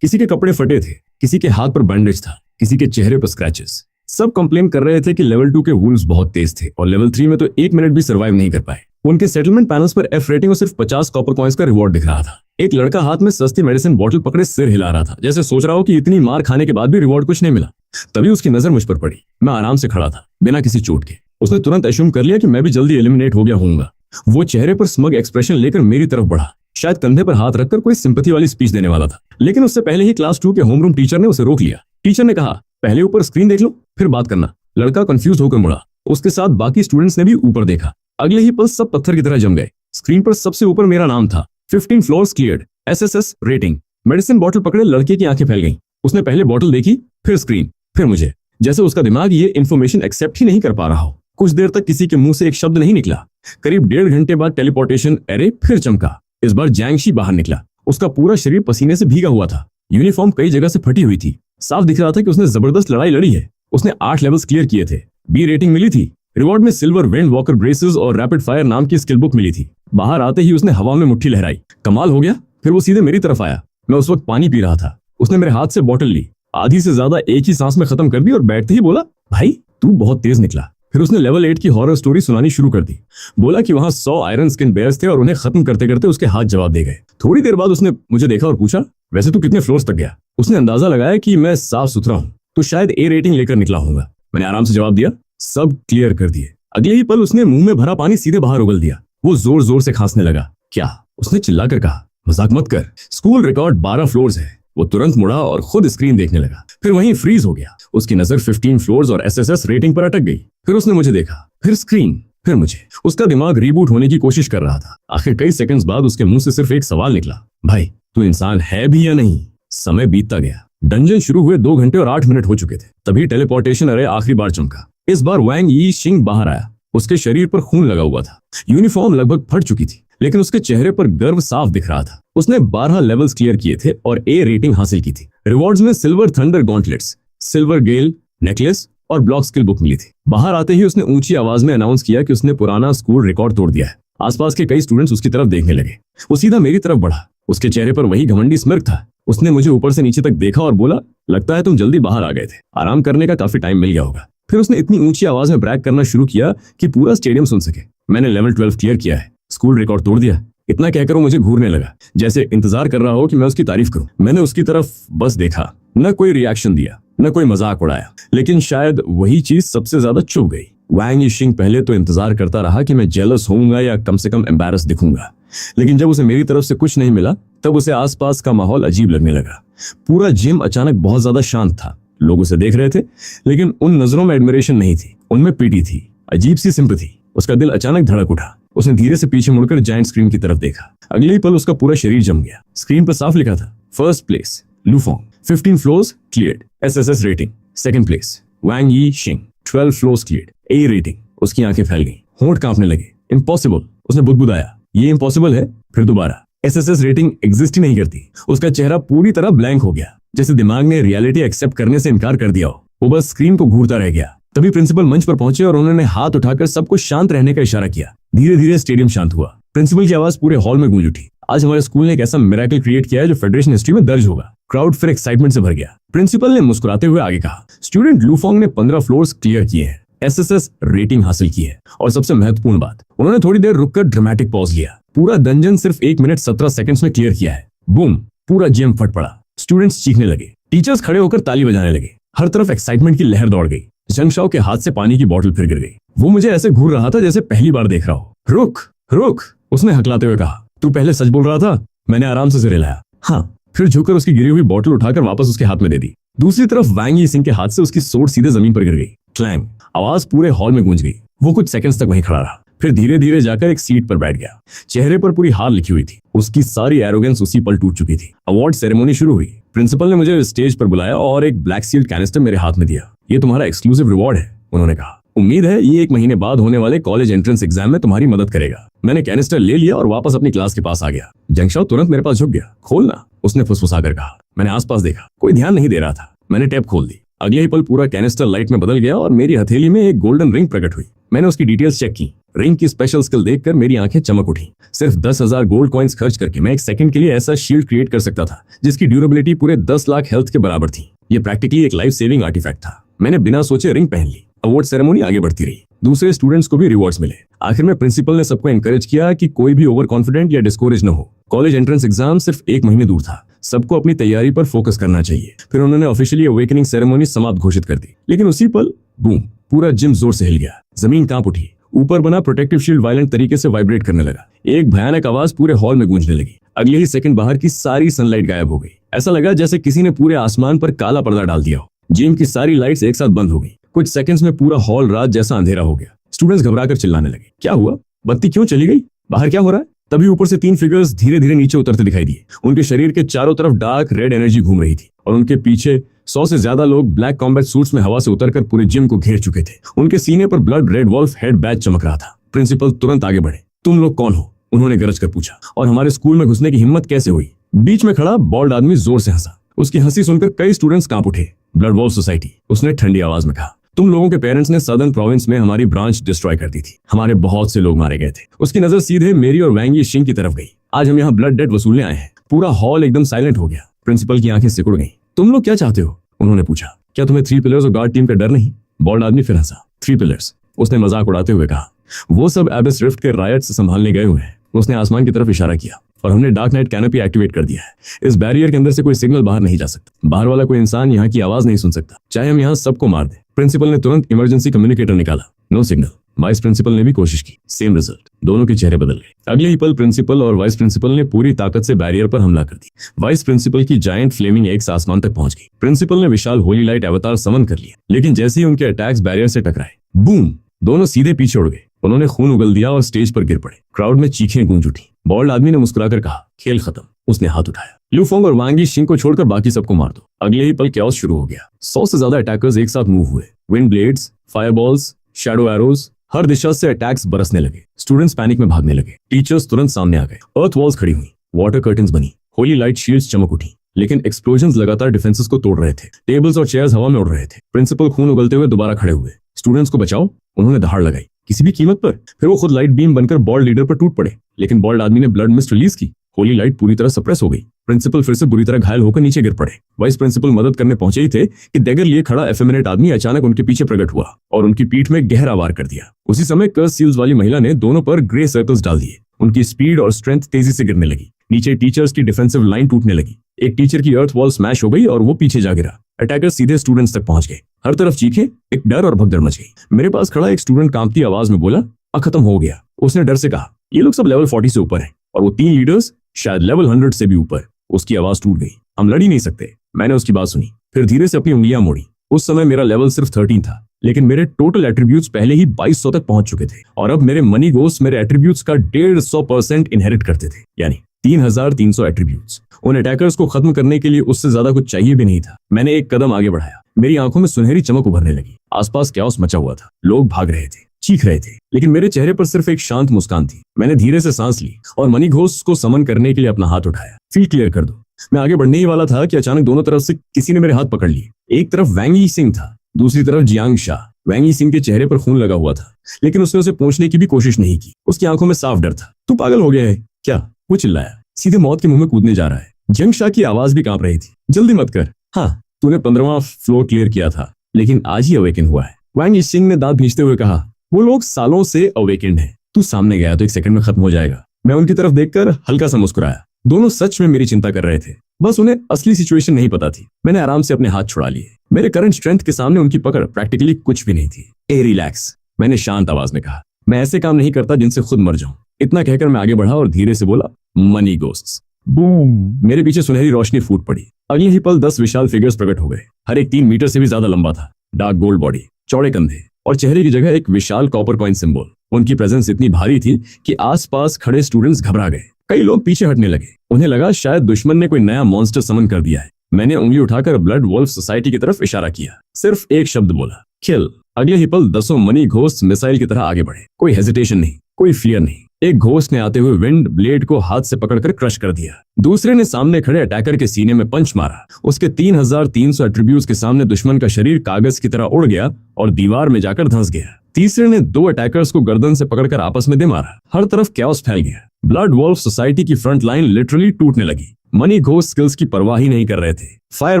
किसी के कपड़े फटे थे, किसी के हाथ पर बैंडेज था, किसी के चेहरे पर स्क्रैचेस। सब कंप्लेन कर रहे थे कि लेवल 2 के वुल्व्स बहुत तेज थे और लेवल 3 में तो 1 मिनट भी सर्वाइव नहीं कर पाए। उनके सेटलमेंट पैनल्स पर एफ रेटिंग और सिर्फ 50 कॉपर कॉइंस का रिवॉर्ड दिख रहा था। एक लड़का हाथ में सस्ती मेडिसिन बॉटल पकड़े सिर हिला रहा था, जैसे सोच रहा हो कि इतनी मार खाने के बाद भी रिवॉर्ड कुछ नहीं मिला। तभी उसकी नजर मुझ पर पड़ी। मैं आराम से खड़ा था, बिना किसी चोट के। उसने तुरंत एश्यूम कर लिया कि मैं भी जल्दी एलिमिनेट हो गया होऊंगा। वो चेहरे पर स्मग एक्सप्रेशन लेकर मेरी तरफ बढ़ा, शायद कंधे पर हाथ रखकर कोई सिंपैथी वाली स्पीच देने वाला था। लेकिन उससे पहले ही क्लास 2 के होमरूम टीचर ने उसे रोक लिया। टीचर ने कहा, पहले ऊपर स्क्रीन देख लो, फिर बात करना। लड़का कंफ्यूज होकर मुड़ा। उसके साथ बाकी स्टूडेंट्स ने भी ऊपर देखा। अगले ही पल सब पत्थर की तरह जम गए। स्क्रीन पर सबसे ऊपर मेरा नाम था, 15 floors cleared, SSS rating. Medicine bottle पकड़े लड़के की आंखें फैल गईं। उसने पहले बॉटल देखी, फिर स्क्रीन, फिर मुझे। जैसे उसका दिमाग ये इन्फॉर्मेशन एक्सेप्ट ही नहीं कर पा रहा हो। कुछ देर तक किसी के मुंह से एक शब्द नहीं निकला। करीब 1.5 घंटे बाद टेलीपोर्टेशन एरे फिर चमका। इस बार जैंगशी बाहर निकला। उसका पूरा शरीर पसीने से भीगा हुआ था। यूनिफॉर्म कई जगह से फटी हुई थी। साफ दिख रहा था कि उसने जबरदस्त लड़ाई लड़ी है। उसने 8 लेवल्स क्लियर किए थे। बी रेटिंग मिली थी। रिवॉर्ड में सिल्वर वेंड वॉकर ब्रेसेस और रैपिड फायर नाम की स्किल बुक मिली थी। बाहर आते ही उसने हवा में मुट्ठी लहराई। कमाल हो गया। फिर वो सीधे मेरी तरफ आया। मैं उस वक्त पानी पी रहा था। उसने मेरे हाथ से बॉटल ली, आधी से ज्यादा एक ही सांस में खत्म कर दी और बैठते ही बोला, भाई तू बहुत तेज निकला। फिर उसने लेवल 8 की हॉरर स्टोरी सुनानी शुरू कर दी। बोला कि वहां 100 आयरन स्किन बेयर्स थे और उन्हें खत्म करते करते उसके हाथ जवाब दे गए। थोड़ी देर बाद उसने मुझे देखा और पूछा, वैसे तू कितने फ्लोर्स तक गया? उसने अंदाजा लगाया कि मैं साफ सुथरा हूँ तो शायद ए रेटिंग लेकर निकला होगा। मैंने आराम से जवाब दिया, सब क्लियर कर दिए। अगले ही पल उसने मुंह में भरा पानी सीधे बाहर उगल दिया। वो जोर जोर से खांसने लगा। क्या? उसने चिल्लाकर कहा, मजाक मत कर, स्कूल रिकॉर्ड 12 फ्लोर्स है। वो तुरंत मुड़ा और खुद स्क्रीन देखने लगा। फिर वहीं फ्रीज हो गया। उसकी नजर 15 फ्लोर्स और एसएसएस रेटिंग पर अटक गई। फिर उसने मुझे देखा, फिर स्क्रीन, फिर मुझे। उसका दिमाग रीबूट होने की कोशिश कर रहा था। आखिर कई सेकंड्स बाद उसके मुंह से सिर्फ एक सवाल निकला, भाई तू इंसान है भी या नहीं? समय बीतता गया। डंजन शुरू हुए 2 घंटे और 8 मिनट हो चुके थे। तभी टेलीपोर्टेशन अरे आखिरी बार चमका। इस बार वैंग यी शिंग बाहर आया। उसके शरीर पर खून लगा हुआ था। यूनिफॉर्म लगभग फट चुकी थी, लेकिन उसके चेहरे पर गर्व साफ दिख रहा था। उसने 12 लेवल्स क्लियर किए थे और ए रेटिंग हासिल की थी। रिवॉर्ड्स में सिल्वर थंडर गॉन्टलेट्स, सिल्वर गेल नेकलेस और ब्लॉक स्किल बुक मिली थी। बाहर आते ही उसने ऊंची आवाज में अनाउंस किया कि उसने पुराना स्कूल रिकॉर्ड तोड़ दिया है। आसपास के कई स्टूडेंट्स उसकी तरफ देखने लगे। वो सीधा मेरी तरफ बढ़ा। उसके चेहरे पर वही घमंडी स्मिर्क था। उसने मुझे ऊपर से नीचे तक देखा और बोला, लगता है तुम जल्दी बाहर आ गए थे, आराम करने का काफी टाइम मिल गया होगा। फिर उसने इतनी ऊंची आवाज में ब्रैग करना शुरू किया कि पूरा स्टेडियम सुन सके, मैंने लेवल 12 क्लियर किया है, स्कूल रिकॉर्ड तोड़ दिया। इतना कहकर वो मुझे घूरने लगा, जैसे इंतजार कर रहा हो कि मैं उसकी तारीफ करूं। मैंने उसकी तरफ बस देखा, न कोई रिएक्शन दिया, न कोई मजाक उड़ाया। लेकिन शायद वही चीज सबसे ज्यादा चुभ गई। वैंग यीशिंग पहले तो इंतजार करता रहा कि मैं जेलस होऊंगा या कम से कम एम्बैरस दिखूंगा, लेकिन जब उसे मेरी तरफ से कुछ नहीं मिला तब उसे आसपास का माहौल अजीब लगने लगा। पूरा जिम अचानक बहुत ज्यादा शांत था। लोग उसे देख रहे थे, लेकिन उन नजरों में एडमिरेशन नहीं थी, उनमें पीटी थी, अजीब सी सिंपैथी। उसका दिल अचानक धड़क उठा। उसने धीरे से पीछे मुड़कर जायंट स्क्रीन की तरफ देखा। अगले ही पल उसका पूरा शरीर जम गया। स्क्रीन पर साफ लिखा था, first place Lufong, 15 floors cleared, SSS rating. Second place Wang Yi Xing, 12 floors cleared, A rating. उसकी आंखें फैल गईं, होंठ कांपने लगे। इम्पॉसिबल, उसने बुदबुदाया, ये इम्पॉसिबल है। फिर दोबारा, एसएसएस रेटिंग एग्जिस्ट ही नहीं करती। उसका चेहरा पूरी तरह ब्लैंक हो गया, जैसे दिमाग ने रियलिटी एक्सेप्ट करने से इनकार कर दिया हो। वो बस स्क्रीन को घूरता रह गया। तभी प्रिंसिपल मंच पर पहुंचे और उन्होंने हाथ उठाकर सबको शांत रहने का इशारा किया। धीरे धीरे स्टेडियम शांत हुआ। प्रिंसिपल की आवाज पूरे हॉल में गूंज उठी, आज हमारे स्कूल ने एक ऐसा मिरेकल क्रिएट किया है जो फेडरेशन हिस्ट्री में दर्ज होगा। क्राउड फिर एक्साइटमेंट से भर गया। प्रिंसिपल ने मुस्कुराते हुए आगे कहा, स्टूडेंट लुफोंग ने 15 फ्लोर्स क्लियर किए हैं, एसएसएस रेटिंग हासिल की है, और सबसे महत्वपूर्ण बात, उन्होंने थोड़ी देर रुककर ड्रामेटिक पॉज लिया। पूरा डंजन सिर्फ 1 मिनट 17 सेकंड्स में क्लियर किया है। बूम, पूरा जिम फट पड़ा। स्टूडेंट्स चीखने लगे, टीचर्स खड़े होकर ताली बजाने लगे। हर तरफ एक्साइटमेंट की लहर दौड़ गई। जंगशाओ के हाथ से पानी की बोतल फिर गिर गई। वो मुझे ऐसे घूर रहा था जैसे पहली बार देख रहा हो। रुक रुक, उसने हकलाते हुए कहा, तू पहले सच बोल रहा था? मैंने आराम से सिर हिलाया, हाँ। फिर झुककर उसकी गिरी हुई बोतल उठाकर वापस उसके हाथ में दे दी। दूसरी तरफ वैंग यी सिंह के हाथ से उसकी सोट सीधे जमीन पर गिर गई। क्लैंग, आवाज पूरे हॉल में गूंज गई। वो कुछ सेकंड्स तक वहीं खड़ा रहा, फिर धीरे धीरे जाकर एक सीट पर बैठ गया। चेहरे पर पूरी हार लिखी हुई थी। उसकी सारी एरोगेंस उसी पल टूट चुकी थी। अवार्ड सेरेमनी शुरू हुई। प्रिंसिपल ने मुझे स्टेज पर बुलाया और एक ब्लैक सील्ड कैनिस्टर मेरे हाथ में दिया। ये तुम्हारा एक्सक्लूसिव रिवॉर्ड है, उन्होंने कहा। उम्मीद है ये 1 महीने बाद होने वाले कॉलेज एंट्रेंस एग्जाम में तुम्हारी मदद करेगा। मैंने कैनिस्टर ले लिया और वापस अपनी क्लास के पास आ गया। जंगशाओ तुरंत मेरे पास झुक गया। खोलना, उसने फुसफुसाकर कहा। मैंने आसपास देखा, कोई ध्यान नहीं दे रहा था। मैंने टैप खोल दी। अगले ही पल पूरा कैनिस्टर लाइट में बदल गया और मेरी हथेली में एक गोल्डन रिंग प्रकट हुई। मैंने उसकी डिटेल्स चेक की। रिंग की स्पेशल स्किल देखकर मेरी आंखें चमक उठी। सिर्फ 10,000 गोल्ड कॉइन्स खर्च करके मैं एक सेकंड के लिए ऐसा शील्ड क्रिएट कर सकता था जिसकी ड्यूरेबिलिटी पूरे 10 लाख हेल्थ के बराबर थी। ये प्रैक्टिकली एक लाइफ सेविंग आर्टिफैक्ट था। मैंने बिना सोचे रिंग पहन ली। अवार्ड सेरेमनी आगे बढ़ती रही। दूसरे स्टूडेंट्स को भी रिवॉर्ड्स मिले। आखिर में प्रिंसिपल ने सबको एनकरेज किया कि कोई भी ओवर कॉन्फिडेंट या डिस्कोरेज न हो। कॉलेज एंट्रेंस एग्जाम सिर्फ 1 महीने दूर था। सबको अपनी तैयारी पर फोकस करना चाहिए। फिर उन्होंने ऑफिशियली अवेकनिंग सेरेमनी समाप्त घोषित कर दी। लेकिन उसी पल बूम, पूरा जिम जोर से हिल गया। जमीन कांप उठी। ऊपर बना प्रोटेक्टिव शील्ड वायलेंट तरीके से वाइब्रेट करने लगा। एक भयानक आवाज पूरे हॉल में गूंजने लगी। अगले ही सेकंड बाहर की सारी सनलाइट गायब हो गई। ऐसा लगा जैसे किसी ने पूरे आसमान पर काला पर्दा डाल दिया हो। जिम की सारी लाइट्स एक साथ बंद हो गई। कुछ सेकंड्स में पूरा हॉल रात जैसा अंधेरा हो गया। स्टूडेंट्स घबराकर चिल्लाने लगे, क्या हुआ? बत्ती क्यों चली गई? बाहर क्या हो रहा है? तभी ऊपर से 3 फिगर्स धीरे धीरे नीचे उतरते दिखाई दिए। उनके शरीर के चारों तरफ डार्क रेड एनर्जी घूम रही थी और उनके पीछे 100 से ज्यादा लोग ब्लैक कॉम्बैट सूट्स में हवा से उतरकर पूरे जिम को घेर चुके थे। उनके सीने पर blood red wolf head badge चमक रहा था। प्रिंसिपल तुरंत आगे बढ़े। तुम लोग कौन हो? उन्होंने गरज कर पूछा। और हमारे स्कूल में घुसने की हिम्मत कैसे हुई? बीच में खड़ा बॉल्ड आदमी जोर से हंसा। उसकी हंसी सुनकर कई स्टूडेंट्स कांप उठे। ब्लड वॉल्फ सोसाइटी, उसने ठंडी आवाज में कहा। तुम लोगों के पेरेंट्स ने सदर्न प्रोविंस में हमारी ब्रांच डिस्ट्रॉय कर दी थी। हमारे बहुत से लोग मारे गए थे। उसकी नजर सीधे मेरी और वैंग यिशिंग की तरफ गई। आज हम यहाँ ब्लड डेट वसूलने आए हैं। पूरा हॉल एकदम साइलेंट हो गया। प्रिंसिपल की आंखें सिकुड़ गईं। तुम लोग क्या चाहते हो? उन्होंने पूछा। क्या तुम्हें 3 पिलर्स और गार्ड टीम का डर नहीं? बॉल्ड आदमी फिर हंसा। 3 पिलर्स, उसने मजाक उड़ाते हुए कहा। वो सब एबिस रिफ्ट के रायट से संभालने गए हुए हैं। उसने आसमान की तरफ इशारा किया और हमने डार्क नाइट कैनोपी एक्टिवेट कर दिया है। इस बैरियर के अंदर से कोई सिग्नल बाहर नहीं जा सकता। बाहर वाला कोई इंसान यहाँ की आवाज नहीं सुन सकता, चाहे हम यहाँ सबको मार दें। प्रिंसिपल ने तुरंत इमरजेंसी कम्युनिकेटर निकाला। No signal. वाइस प्रिंसिपल ने भी कोशिश की। Same result. दोनों के चेहरे बदल गए। अगले ही पल प्रिंसिपल और वाइस प्रिंसिपल ने पूरी ताकत से बैरियर पर हमला कर दी। वाइस प्रिंसिपल की जायंट फ्लेमिंग एग्स आसमान तक पहुंच गई। प्रिंसिपल ने विशाल होली लाइट अवतार समन कर लिया। लेकिन जैसे ही उनके अटैक्स बैरियर से टकराए, बूम, दोनों सीधे पीछे उड़ गए। उन्होंने खून उगल दिया और स्टेज पर गिर पड़े। क्राउड में चीखें गूंज उठी। बॉल्ड आदमी ने मुस्कुराकर कहा, खेल खत्म। उसने हाथ उठाया। ल्यूफोंग और वांग यिशिंग को छोड़कर बाकी सबको मार दो। अगले ही पल कैओस शुरू हो गया। 100 से ज्यादा अटैकर्स एक साथ मूव हुए। विंड ब्लेड्स, फायरबॉल्स, शैडो एरोज, हर दिशा से अटैक्स बरसने लगे। स्टूडेंट्स पैनिक में भागने लगे। टीचर्स तुरंत सामने आ गए। अर्थ वॉल्स खड़ी हुई। वाटर कर्टन्स बनी। होली लाइट शील्ड्स चमक उठी। लेकिन एक्सप्लोजन्स लगातार डिफेंसेस को तोड़ रहे थे। टेबल्स और चेयर्स हवा में उड़ रहे थे। प्रिंसिपल खून उगलते हुए दोबारा खड़े हुए। स्टूडेंट्स को बचाओ, उन्होंने दहाड़ लगाई, किसी भी कीमत पर। फिर वो खुद लाइट बीम बनकर बॉल्ड लीडर पर टूट पड़े। लेकिन बॉल्ड आदमी ने ब्लड मिस्ट रिलीज की। होली लाइट पूरी तरह सप्रेस हो गई। प्रिंसिपल फिर से बुरी तरह घायल होकर नीचे गिर पड़े। वाइस प्रिंसिपल मदद करने पहुंचे ही थे कि डैगर लिए खड़ा एफेमिनेट आदमी अचानक उनके पीछे प्रकट हुआ और उनकी पीठ में गहरा वार कर दिया। उसी समय कर्स सील्स वाली महिला ने दोनों पर ग्रे सर्कल्स डाल दिए। उनकी स्पीड और स्ट्रेंथ तेजी से गिरने लगी। नीचे टीचर्स की डिफेंसिव लाइन टूटने लगी। एक टीचर की अर्थ वॉल स्मैश हो गई और वो पीछे जा गिरा। अटैकर्स सीधे स्टूडेंट्स तक पहुंच गए। हर तरफ चीखें, एक डर और भगदड़ मच गई। मेरे पास खड़ा एक स्टूडेंट कांपती आवाज में बोला, खत्म हो गया। उसने डर से कहा, ये लोग सब लेवल 40 से ऊपर हैं और वो 3 लीडर्स शायद लेवल 100 से भी ऊपर। उसकी आवाज टूट गई। हम लड़ ही नहीं सकते। मैंने उसकी बात सुनी, फिर धीरे से अपनी उंगलियां मोड़ी। उस समय मेरा लेवल सिर्फ 13 था, लेकिन मेरे टोटल एट्रीब्यूट्स पहले ही 2200 तक पहुंच चुके थे और अब मेरे मनी गोस्ट मेरे एट्रीब्यूट्स का 150% इनहेरिट करते थे, यानी 3300 एट्रीब्यूट्स। उन अटैकर्स को खत्म करने के लिए उससे ज्यादा कुछ चाहिए भी नहीं था। मैंने एक कदम आगे बढ़ाया। मेरी आंखों में सुनहरी चमक उभरने लगी। आसपास कैओस मचा हुआ था। लोग भाग रहे थे, चीख रहे थे, लेकिन मेरे चेहरे पर सिर्फ एक शांत मुस्कान थी। मैंने धीरे से सांस ली और मनी घोस्ट को समन करने के लिए अपना हाथ उठाया। फील्ड क्लियर कर दो। मैं आगे बढ़ने ही वाला था कि अचानक दोनों तरफ से किसी ने मेरे हाथ पकड़ लिए। एक तरफ वैंग यिशिंग था, दूसरी तरफ जियांग शाह। वैंग यिशिंग के चेहरे पर खून लगा हुआ था, लेकिन उसने उसे पहुंचने की भी कोशिश नहीं की। उसकी आंखों में साफ डर था। तू पागल हो गया है क्या? वो चिल्लाया। सीधे मौत के मुंह में कूदने जा रहा है। जियांग शाह की आवाज भी कांप रही थी। जल्दी मत कर। हाँ, तूने 15वां फ्लोर क्लियर किया था, लेकिन आज ही अवेकन हुआ है। वैंग यिशिंग ने दांत भींचते हुए कहा, वो लोग सालों से अवेकेंड हैं। तू सामने गया तो 1 सेकंड में खत्म हो जाएगा। मैं उनकी तरफ देखकर हल्का सा मुस्कुराया। दोनों सच में मेरी चिंता कर रहे थे, बस उन्हें असली सिचुएशन नहीं पता थी। मैंने आराम से अपने हाथ छुड़ा लिए। मेरे करंट स्ट्रेंथ के सामने उनकी पकड़ प्रैक्टिकली कुछ भी नहीं थी। ए रिलैक्स, मैंने शांत आवाज में कहा। मैं ऐसे काम नहीं करता जिनसे खुद मर जाऊं। इतना कहकर मैं आगे बढ़ा और धीरे से बोला, मनी गोस्ट्स। बूम, मेरे पीछे सुनहरी रोशनी फूट पड़ी। अगले ही पल 10 विशाल फिगर्स प्रकट हो गए। हर एक 3 मीटर से भी ज्यादा लंबा था। डार्क गोल्ड बॉडी, चौड़े कंधे और चेहरे की जगह एक विशाल कॉपर कॉइन सिंबल। उनकी प्रेजेंस इतनी भारी थी कि आसपास खड़े स्टूडेंट्स घबरा गए। कई लोग पीछे हटने लगे। उन्हें लगा शायद दुश्मन ने कोई नया मॉन्स्टर समन कर दिया है। मैंने उंगली उठाकर ब्लड वॉल्फ सोसाइटी की तरफ इशारा किया। सिर्फ एक शब्द बोला, किल। अगले ही पल 10 मनी घोस्ट मिसाइल की तरह आगे बढ़े। कोई हेजिटेशन नहीं, कोई फियर नहीं, एक घोस्ट ने आते हुए विंड ब्लेड को हाथ से पकड़कर क्रश कर दिया। दूसरे ने सामने खड़े अटैकर के सीने में पंच मारा। उसके 3300 एट्रीब्यूट्स के सामने दुश्मन का शरीर कागज की तरह उड़ गया और दीवार में जाकर धंस गया। तीसरे ने 2 अटैकर्स को गर्दन से पकड़कर आपस में दे मारा। हर तरफ कैओस फैल गया। ब्लड वॉल्फ सोसाइटी की फ्रंट लाइन लिटरली टूटने लगी। मनी घोस्ट स्किल्स की परवाह ही नहीं कर रहे थे। फायर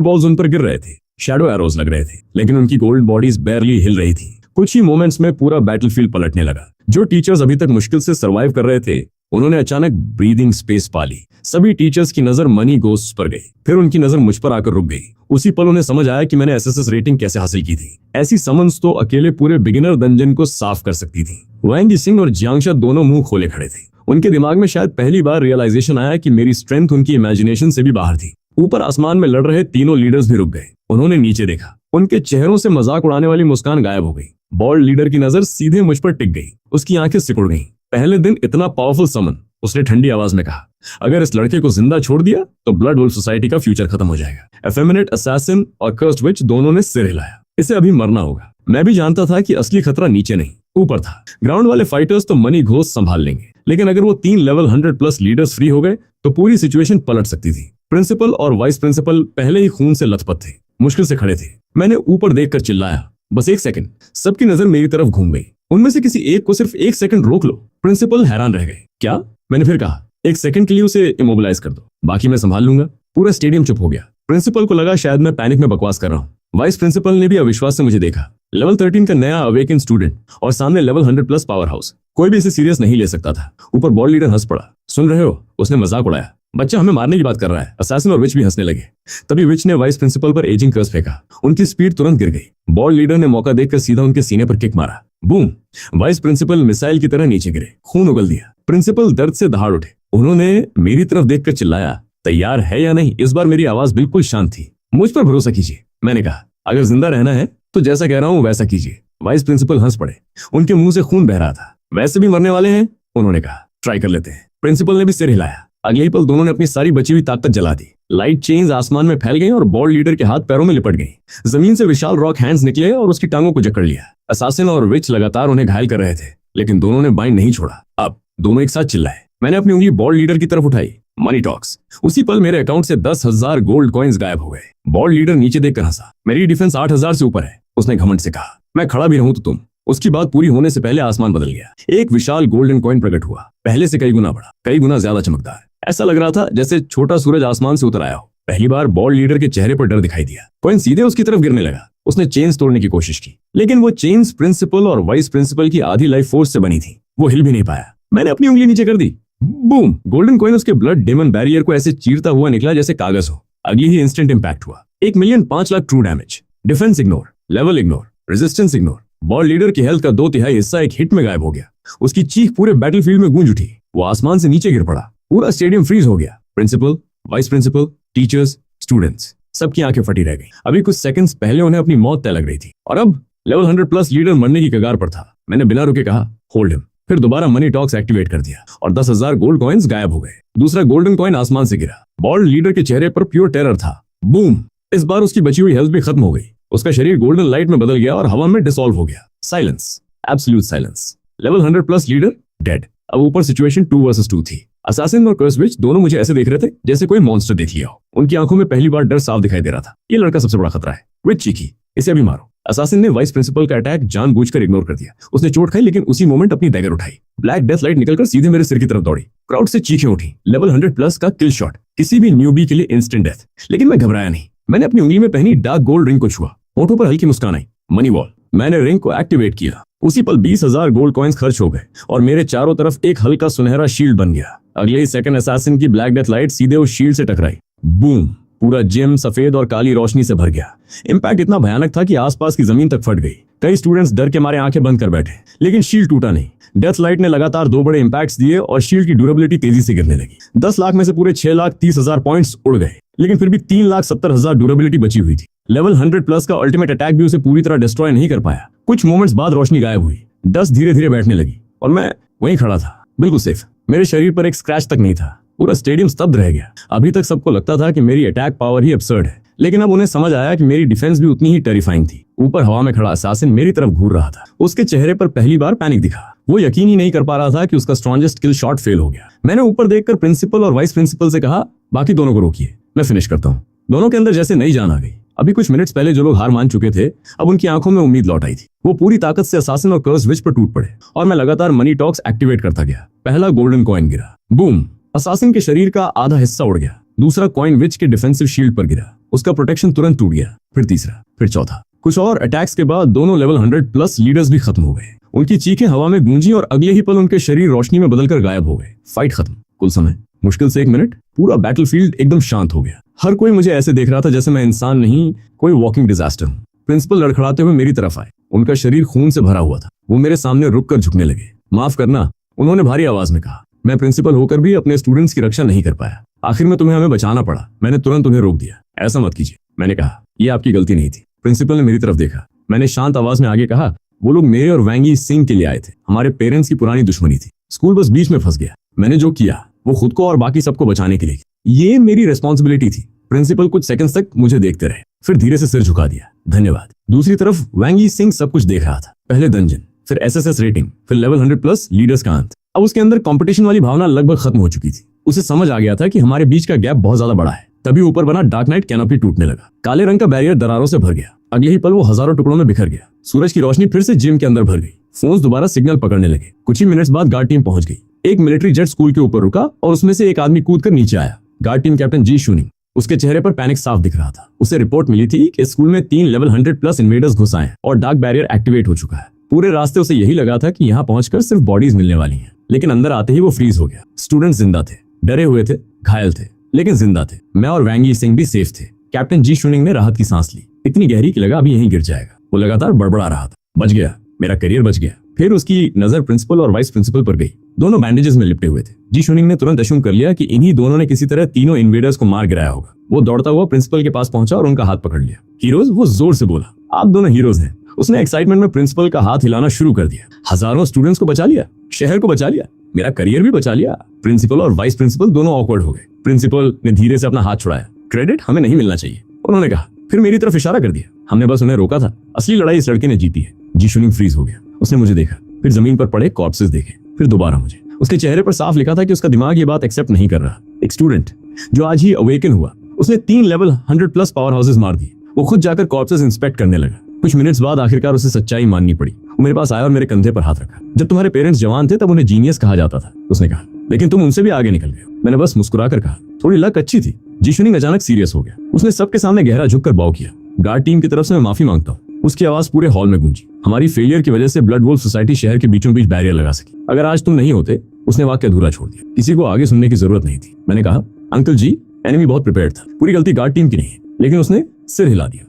बॉल्स उन पर गिर रहे थे, शैडो एरोज लग रहे थे, लेकिन उनकी गोल्ड बॉडीज बैरली हिल रही थी। कुछ ही मोमेंट्स में पूरा बैटलफील्ड पलटने लगा। जो टीचर्स अभी तक मुश्किल से सरवाइव कर रहे थे, उन्होंने अचानक ब्रीदिंग स्पेस पा ली। सभी टीचर्स की नजर मनी घोस्ट्स पर गई, फिर उनकी नजर मुझ पर आकर रुक गई। उसी पल उन्हें समझ आया कि मैंने एसएसएस रेटिंग कैसे हासिल की थी। ऐसी समन्स तो अकेले पूरे बिगिनर डंजन को साफ कर सकती थी। वांगी सिंह और जियांगशा दोनों मुंह खोले खड़े थे। उनके दिमाग में शायद पहली बार रियलाइजेशन आया कि मेरी स्ट्रेंथ उनकी इमेजिनेशन से भी बाहर थी। ऊपर आसमान में लड़ रहे तीनों लीडर्स भी रुक गए। उन्होंने नीचे देखा। उनके चेहरों से मजाक उड़ाने वाली मुस्कान गायब हो गई। बॉल्ड लीडर की नजर सीधे मुझ पर टिक गई। उसकी आंखें सिकुड़ गईं। पहले दिन इतना पावरफुल समन, उसने ठंडी आवाज में कहा। अगर इस लड़के को जिंदा छोड़ दिया तो ब्लड वुल्फ सोसाइटी का फ्यूचर खत्म हो जाएगा। एफेमिनेट असैसिन और कर्स्ड विच दोनों ने सिर हिलाया। इसे अभी मरना होगा। मैं भी जानता था कि असली खतरा नीचे नहीं, ऊपर था। ग्राउंड वाले फाइटर्स तो मनी घोस्ट संभाल लेंगे, लेकिन अगर वो 3 लेवल 100+ लीडर्स फ्री हो गए तो पूरी सिचुएशन पलट सकती थी। प्रिंसिपल और वाइस प्रिंसिपल पहले ही खून से लथपथ थे, मुश्किल से खड़े थे। मैंने ऊपर देखकर चिल्लाया, बस 1 सेकंड। सबकी नजर मेरी तरफ घूम गई। उनमें से किसी एक को सिर्फ 1 सेकंड रोक लो। प्रिंसिपल हैरान रह गए। क्या? मैंने फिर कहा, 1 सेकंड के लिए उसे इमोबिलाइज कर दो, बाकी मैं संभाल लूंगा। पूरा स्टेडियम चुप हो गया। प्रिंसिपल को लगा शायद मैं पैनिक में बकवास कर रहा हूँ। वाइस प्रिंसिपल ने भी अविश्वास से मुझे देखा। लेवल 13 का नया अवेकन स्टूडेंट और सामने लेवल 100+ पावर हाउस। कोई भी इसे सीरियस नहीं ले सकता था। ऊपर बॉल लीडर हंस पड़ा। सुन रहे हो? उसने मजाक उड़ाया। बच्चा हमें मारने की बात कर रहा है। असैसिन और विच भी हंसने लगे। तभी विच ने वाइस प्रिंसिपल पर एजिंग कर्स फेंका। उनकी स्पीड तुरंत गिर गई। बॉल लीडर ने मौका देखकर सीधा उनके सीने पर किक मारा। बूम! वाइस प्रिंसिपल मिसाइल की तरह नीचे गिरे। खून उगल दिया। प्रिंसिपल दर्द से दहाड़ उठे। उन्होंने मेरी तरफ देखकर चिल्लाया, तैयार है या नहीं? इस बार मेरी आवाज बिल्कुल शांत थी। मुझ पर भरोसा कीजिए, मैंने कहा। अगर जिंदा रहना है तो जैसा कह रहा हूँ वैसा कीजिए। वाइस प्रिंसिपल हंस पड़े। उनके मुंह से खून बह रहा था। वैसे भी मरने वाले हैं, उन्होंने कहा। ट्राई कर लेते हैं। प्रिंसिपल ने भी सिर हिलाया। अगले ही पल दोनों ने अपनी सारी बची हुई ताकत जला दी। लाइट चेन्स आसमान में फैल गई और बॉल लीडर के हाथ पैरों में लिपट गई। जमीन से विशाल रॉक हैंड्स निकले और उसकी टांगों को जकड़ लिया। असैसिन और विच लगातार उन्हें घायल कर रहे थे, लेकिन दोनों ने बाइंड नहीं छोड़ा। अब दोनों एक साथ चिल्लाए। मैंने अपनी उंगली बॉल लीडर की तरफ उठाई। Money talks. उसी पल मेरे अकाउंट से 10,000 गोल्ड कॉइन्स गायब हो गए। बॉल लीडर नीचे देखकर हंसा। मेरी डिफेंस 8,000 से ऊपर है, उसने घमंड से कहा। मैं खड़ा भी रहूं तो तुम। उसकी बात पूरी होने से पहले आसमान बदल गया। एक विशाल गोल्डन कॉइन प्रकट हुआ, पहले से कई गुना बड़ा, कई गुना ज्यादा चमकदार। ऐसा लग रहा था जैसे छोटा सूरज आसमान से उतर आया हो। पहली बार बॉल लीडर के चेहरे पर डर दिखाई दिया। कॉइन सीधे उसकी तरफ गिरने लगा। उसने चेन्स तोड़ने की कोशिश की, लेकिन वो चेन्स प्रिंसिपल और वाइस प्रिंसिपल की आधी लाइफ फोर्स से बनी थी। वो हिल भी नहीं पाया। मैंने अपनी उंगली नीचे कर दी। बूम! गोल्डन कॉइन उसके ब्लड डेमन बैरियर को ऐसे चीरता हुआ निकला जैसे कागज हो। अगली ही इंस्टेंट इंपैक्ट हुआ। 1,05,00,000 true damage. Defence ignore, level ignore, resistance ignore. Ball leader की हेल्थ का 2/3 हिस्सा एक हिट में गायब हो गया। उसकी चीख पूरे बैटलफील्ड में गूंज उठी। वो आसमान से नीचे गिर पड़ा। पूरा स्टेडियम फ्रीज हो गया। Principal, vice principal, teachers, students, सबकी आंखें फटी रह गईं। अभी कुछ सेकंड्स पहले उन्हें अपनी मौत तय लग रही थी, और अब लेवल 100+ लीडर मरने की कगार पर था। मैंने बिना रुके कहा, होल्ड हिम। फिर दोबारा मनी टॉक्स एक्टिवेट कर दिया और 10,000 गोल्ड कॉइन्स गायब हो गए। दूसरा गोल्डन कॉइन आसमान से गिरा। बॉल लीडर के चेहरे पर प्योर टेरर था। बूम! इस बार उसकी बची हुई हेल्थ भी खत्म हो गई। उसका शरीर गोल्डन लाइट में बदल गया और हवा में डिसॉल्व हो गया। Silence, absolute silence. Level 100+ leader dead. अब ऊपर सिचुएशन 2 वर्सेस 2 थी। असैसिन और कर्सविच दोनों मुझे ऐसे देख रहे थे जैसे कोई मॉन्स्टर देख लिया हो। उनकी आंखों में पहली बार डर साफ दिखाई दे रहा था। ये लड़का सबसे बड़ा खतरा है। विच चीखी, इसे अभी मारो। असैसिन ने वाइस प्रिंसिपल का अटैक जानबूझकर इग्नोर कर दिया। उसने चोट खाई, लेकिन उसी मोमेंट अपनी डैगर उठाई। ब्लैक डेथ लाइट निकलकर सीधे मेरे सिर की तरफ दौड़ी। क्राउड से चीखें उठी। लेवल 100+ का किल शॉट, किसी भी न्यूबी के लिए इंस्टेंट डेथ। लेकिन मैं घबराया नहीं। मैंने अपनी उंगली में पहनी डार्क गोल्ड रिंग को छुआ। होठों पर हल्की मुस्कान आई। Money wall. मैंने रिंग को एक्टिवेट किया। उसी पल 20,000 गोल्ड कॉइन्स खर्च हो गए और मेरे चारों तरफ एक हल्का सुनहरा शील्ड बन गया। अगले ही सेकंड असैसिन की ब्लैक डेथ लाइट सीधे उस शील्ड से टकराई। बूम! पूरा जिम सफेद और काली रोशनी से भर गया। इंपैक्ट इतना भयानक था कि आसपास की जमीन तक फट गई। कई स्टूडेंट्स डर के मारे आंखें बंद कर बैठे, लेकिन शील्ड टूटा नहीं। डेथ लाइट ने लगातार 2 बड़े इंपैक्ट्स दिए और शील्ड की ड्यूरेबिलिटी तेजी से गिरने लगी। 10 लाख में से पूरे 6,30,000 पॉइंट्स उड़ गए, लेकिन फिर भी 3,70,000 ड्यूरेबिलिटी बची हुई थी। लेवल 100+ का अल्टीमेट अटैक भी उसे पूरी तरह डिस्ट्रॉय नहीं कर पाया। कुछ मोमेंट्स बाद रोशनी गायब हुई। डस्ट धीरे धीरे बैठने लगी और मैं वहीं खड़ा था, बिल्कुल सेफ। मेरे शरीर पर एक स्क्रैच तक नहीं था। पूरा स्टेडियम स्तब्ध रह गया। अभी तक सबको लगता था कि मेरी अटैक पावर ही अब्सर्ड है, लेकिन अब उन्हें समझ आया कि मेरी डिफेंस भी उतनी ही टेरिफाइंग थी। ऊपर हवा में खड़ा असासिन मेरी तरफ घूर रहा था। उसके चेहरे पर पहली बार पैनिक दिखा। वो यकीन ही नहीं कर पा रहा था कि उसका स्ट्रॉन्गेस्ट किल शॉट फेल हो गया। मैंने ऊपर देखकर प्रिंसिपल और वाइस प्रिंसिपल से कहा, बाकी दोनों को रोकिए, मैं फिनिश करता हूँ। दोनों के अंदर जैसे नई जान आ गई। अभी कुछ मिनट्स पहले जो लोग हार मान चुके थे, अब उनकी आंखों में उम्मीद लौट आई थी। वो पूरी ताकत से असासिन और कर्स विच पर टूट पड़े और मैं लगातार मनी टॉक्स एक्टिवेट करता गया। पहला गोल्डन कॉइन गिरा, बूम, असासिन के शरीर का आधा हिस्सा उड़ गया। दूसरा कॉइन विच के डिफेंसिव शील्ड पर गिरा, उसका प्रोटेक्शन तुरंत टूट गया। फिर तीसरा, फिर चौथा। कुछ और अटैक्स के बाद दोनों लेवल 100+ लीडर्स भी खत्म हो गए। उनकी चीखें हवा में गूंजी और अगले ही पल उनके शरीर रोशनी में बदलकर गायब हो गए। फाइट खत्म। कुल समय मुश्किल से 1 मिनट। पूरा बैटलफील्ड एकदम शांत हो गया। हर कोई मुझे ऐसे देख रहा था जैसे मैं इंसान नहीं, कोई वॉकिंग डिजास्टर हूँ। प्रिंसिपल लड़खड़ाते हुए मेरी तरफ आए। उनका शरीर खून से भरा हुआ था। वो मेरे सामने रुककर झुकने लगे। माफ करना, उन्होंने भारी आवाज में कहा। मैं प्रिंसिपल होकर भी अपने स्टूडेंट्स की रक्षा नहीं कर पाया। आखिर में तुम्हें हमें बचाना पड़ा। मैंने तुरंत उन्हें रोक दिया। ऐसा मत कीजिए, मैंने कहा। यह आपकी गलती नहीं थी। प्रिंसिपल ने मेरी तरफ देखा। मैंने शांत आवाज में आगे कहा, वो लोग मेरे और वैंगी सिंह के लिए आए थे। हमारे पेरेंट्स की पुरानी दुश्मनी थी। स्कूल बस बीच में फंस गया। मैंने जो किया वो खुद को और बाकी सबको बचाने के लिए। ये मेरी रिस्पॉन्सिबिलिटी थी। प्रिंसिपल कुछ सेकंड्स तक मुझे देखते रहे, फिर धीरे से सिर झुका दिया। धन्यवाद। दूसरी तरफ वैंगी सिंह सब कुछ देख रहा था। पहले डंजन, फिर एसएसएस रेटिंग, फिर लेवल 100+ लीडर्स का अंत। अब उसके अंदर कंपटीशन वाली भावना लगभग खत्म हो चुकी थी। उसे समझ आ गया था कि हमारे बीच का गैप बहुत ज्यादा बड़ा है। तभी ऊपर बना डार्क नाइट कैनोपी टूटने लगा। काले रंग का बैरियर दरारों से भर गया। अगले ही पल वो हजारों टुकड़ों में बिखर गया। सूरज की रोशनी फिर से जिम के अंदर भर गई। फोन्स दोबारा सिग्नल पकड़ने लगे। कुछ ही मिनट्स बाद गार्ड टीम पहुंच गई। एक मिलिट्री जेट स्कूल के ऊपर रुका और उसमें से एक आदमी कूदकर नीचे आया। Guard team captain Ji शूनिंग। उसके चेहरे पर पैनिक साफ दिख रहा था। उसे रिपोर्ट मिली थी कि स्कूल में 3 लेवल 100+ इन्वेडर्स घुस आए और डार्क बैरियर एक्टिवेट हो चुका है। पूरे रास्ते उसे यही लगा था कि यहाँ पहुंचकर सिर्फ बॉडीज मिलने वाली हैं, लेकिन अंदर आते ही वो फ्रीज हो गया। स्टूडेंट्स जिंदा थे, डरे हुए थे, घायल थे, लेकिन जिंदा थे। मैं और वैंगी सिंह भी सेफ थे। कैप्टन जी शूनिंग ने राहत की सांस ली, इतनी गहरी कि लगा अभी यहीं गिर जाएगा। वो लगातार बड़बड़ा रहा था, बच गया, मेरा करियर बच गया। फिर उसकी नजर प्रिंसिपल और वाइस प्रिंसिपल पर गई। दोनों बैंडेजेस में लिपटे हुए थे। जी शूनिंग ने तुरंत अश्यूम कर लिया कि इन्हीं दोनों ने किसी तरह तीनों इन्वेडर्स को मार गिराया होगा। वो दौड़ता हुआ प्रिंसिपल के पास पहुंचा और उनका हाथ पकड़ लिया। हीरोज, वो जोर से बोला, आप दोनों हीरोज हैं। उसने एक्साइटमेंट में प्रिंसिपल का हाथ हिलाना शुरू कर दिया। हजारों स्टूडेंट्स को बचा लिया, शहर को बचा लिया, मेरा करियर भी बचा लिया। प्रिंसिपल और वाइस प्रिंसिपल दोनों ऑकवर्ड हो गए। प्रिंसिपल ने धीरे से अपना हाथ छुड़ाया। क्रेडिट हमें नहीं मिलना चाहिए, उन्होंने कहा। फिर मेरी तरफ इशारा कर दिया। हमने बस उन्हें रोका था। असली लड़ाई इस लड़के ने जीती है। जी शूनिंग फ्रीज हो गया। उसने मुझे देखा, फिर जमीन पर पड़े कॉर्प्सेस देखे, फिर दोबारा मुझे। उसके चेहरे पर साफ लिखा था कि उसका दिमाग ये बात एक्सेप्ट नहीं कर रहा। एक स्टूडेंट जो आज ही अवेकन हुआ, उसने 3 लेवल 100+ पावर हाउसेस मार दिए। वो खुद जाकर कॉर्प्सेस इंस्पेक्ट करने लगा। कुछ मिनट्स बाद आखिरकार उसे सच्चाई माननी पड़ी। वो मेरे पास आया और मेरे कंधे पर हाथ रखा। जब तुम्हारे पेरेंट्स जवान थे तब उन्हें जीनियस कहा जाता था, उसने कहा, लेकिन तुम उनसे भी आगे निकल गए। मैंने बस मुस्कुराकर कहा, थोड़ी लक अच्छी थी। जी शूनिंग अचानक सीरियस हो गया। उसने सबके सामने गहरा झुककर बाव किया। गार्ड टीम की तरफ से मैं माफी मांगता हूँ। उसकी आवाज पूरे हॉल में गूंजी। हमारी फेलियर की वजह से ब्लड वुल्फ सोसाइटी शहर के बीचों बीच बैरियर लगा सकी। अगर आज तुम नहीं होते, उसने वाक्य अधूरा छोड़ दिया। किसी को आगे सुनने की जरूरत नहीं थी। मैंने कहा, अंकल जी, एनिमी बहुत प्रिपेयर्ड था। पूरी गलती गार्ड टीम की नहीं है। लेकिन उसने सिर हिला दिया।